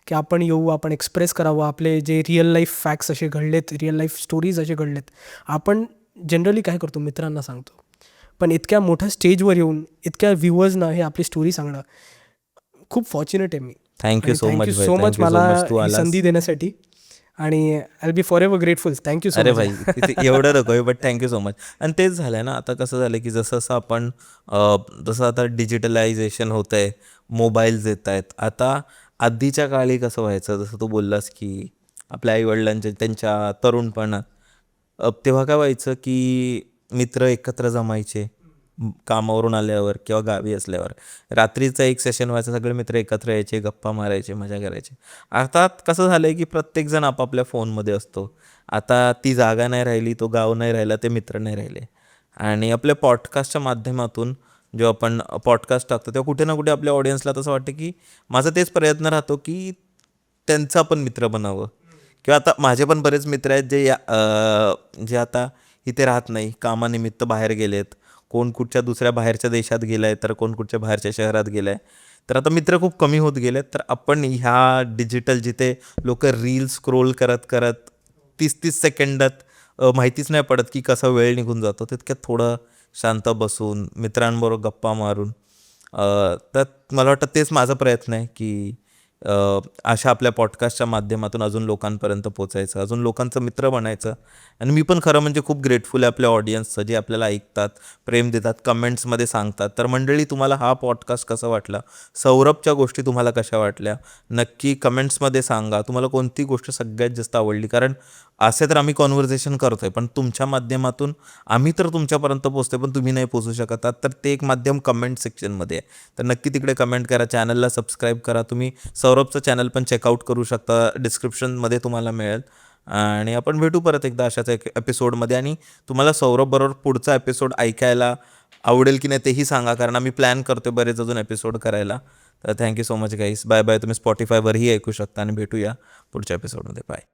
Speaker 1: की आपण येऊ, आपण एक्सप्रेस करावं आपले जे रिअल लाईफ फॅक्ट्स असे घडलेत, रिअल लाईफ स्टोरीज असे घडलेत. आपण जनरली काय करतो, मित्रांना सांगतो. पण इतक्या मोठ्या स्टेजवर येऊन इतक्या व्ह्युअर्सना हे आपली स्टोरी सांगणं, खूप फॉर्च्युनेट आहे मी.
Speaker 3: थँक्यू
Speaker 1: आणि
Speaker 3: सो
Speaker 1: थँक्यू
Speaker 3: मच भाई,
Speaker 1: सो मच
Speaker 3: थँक्यू सो
Speaker 1: मला
Speaker 3: मच, तू
Speaker 1: ही
Speaker 3: आलास.
Speaker 1: संधी देण्यासाठी. आणि I be for ever grateful. Thank you so
Speaker 3: अरे
Speaker 1: मच.
Speaker 3: भाई, तिथे एवढं नको, बट थँक्यू सो मच. आणि तेच झालं आहे ना, आता कसं झालं की जसं जसं आपण जसं आता डिजिटलायझेशन होतं आहे, मोबाईल्स येत आहेत. आता आधीच्या काळी कसं व्हायचं, जसं तू बोललास की आपल्या आईवडिलांच्या त्यांच्या तरुणपणात तेव्हा काय व्हायचं की मित्र एकत्र जमायचे कामावरून आल्यावर किंवा गावी असल्यावर रात्रीचं एक सेशन व्हायचं, सगळे मित्र एकत्र यायचे, गप्पा मारायचे, मजा करायचे. अर्थात कसं झालं आहे की प्रत्येकजण आपापल्या फोनमध्ये असतो. आता ती जागा नाही राहिली, तो गाव नाही राहिला, ते मित्र नाही राहिले. आणि आपल्या पॉडकास्टच्या माध्यमातून जेव्हा आपण पॉडकास्ट टाकतो तेव्हा कुठे ना कुठे आपल्या ऑडियन्सला तसं वाटतं की माझा तेच प्रयत्न राहतो की त्यांचं आपण मित्र बनावं. किंवा आता माझे पण बरेच मित्र आहेत जे आता इथे राहत नाही, कामानिमित्त बाहेर गेलेत. कोण कुठच्या दुसऱ्या बाहेरच्या देशात गेला आहे, तर कोण कुठच्या बाहेरच्या शहरात गेला आहे. तर आता मित्र खूप कमी होत गेलेत. तर आपण ह्या डिजिटल जिथे लोक रील स्क्रोल करत करत 30-30 सेकंदात माहितीच नाही पडत की कसा वेळ निघून जातो, तितक्यात थोडं शांत बसून मित्रांबरोबर गप्पा मारून तर मला वाटतं तेच माझा प्रयत्न आहे की अशा आपल्या पॉडकास्टच्या माध्यमातून अजून लोकांपर्यंत पोचायचं, अजून लोकांचं मित्र बनायचं. आणि मी पण खरं म्हणजे खूप ग्रेटफुल आहे आपल्या ऑडियन्सचं, जे आपल्याला ऐकतात, प्रेम देतात, कमेंट्समध्ये सांगतात. तर मंडळी, तुम्हाला हा पॉडकास्ट कसा वाटला, सौरभच्या गोष्टी तुम्हाला कशा वाटल्या, नक्की कमेंट्समध्ये सांगा. तुम्हाला कोणती गोष्ट सगळ्यात जास्त आवडली, कारण असे तर आम्ही कॉन्व्हर्सेशन करतोय, पण तुमच्या माध्यमातून आम्ही तर तुमच्यापर्यंत पोहोचतोय, पण तुम्ही नाही पोहोचू शकत आहात. तर ते एक माध्यम कमेंट सेक्शनमध्ये आहे. तर नक्की तिकडे कमेंट करा, चॅनलला सबस्क्राईब करा. तुम्ही सौरभचं चॅनल पण चेकआउट करू शकता, डिस्क्रिप्शनमध्ये तुम्हाला मिळेल. आणि आपण भेटू परत एकदा अशाच एक एपिसोडमध्ये. आणि तुम्हाला सौरभबरोबर पुढचा एपिसोड ऐकायला आवडेल की नाही तेही सांगा, कारण आम्ही प्लॅन करतोय बरेच अजून एपिसोड करायला. तर thank you so much guys. Bye bye. तुम्ही स्पॉटिफायवरही ऐकू शकता. आणि भेटूया पुढच्या एपिसोडमध्ये. बाय.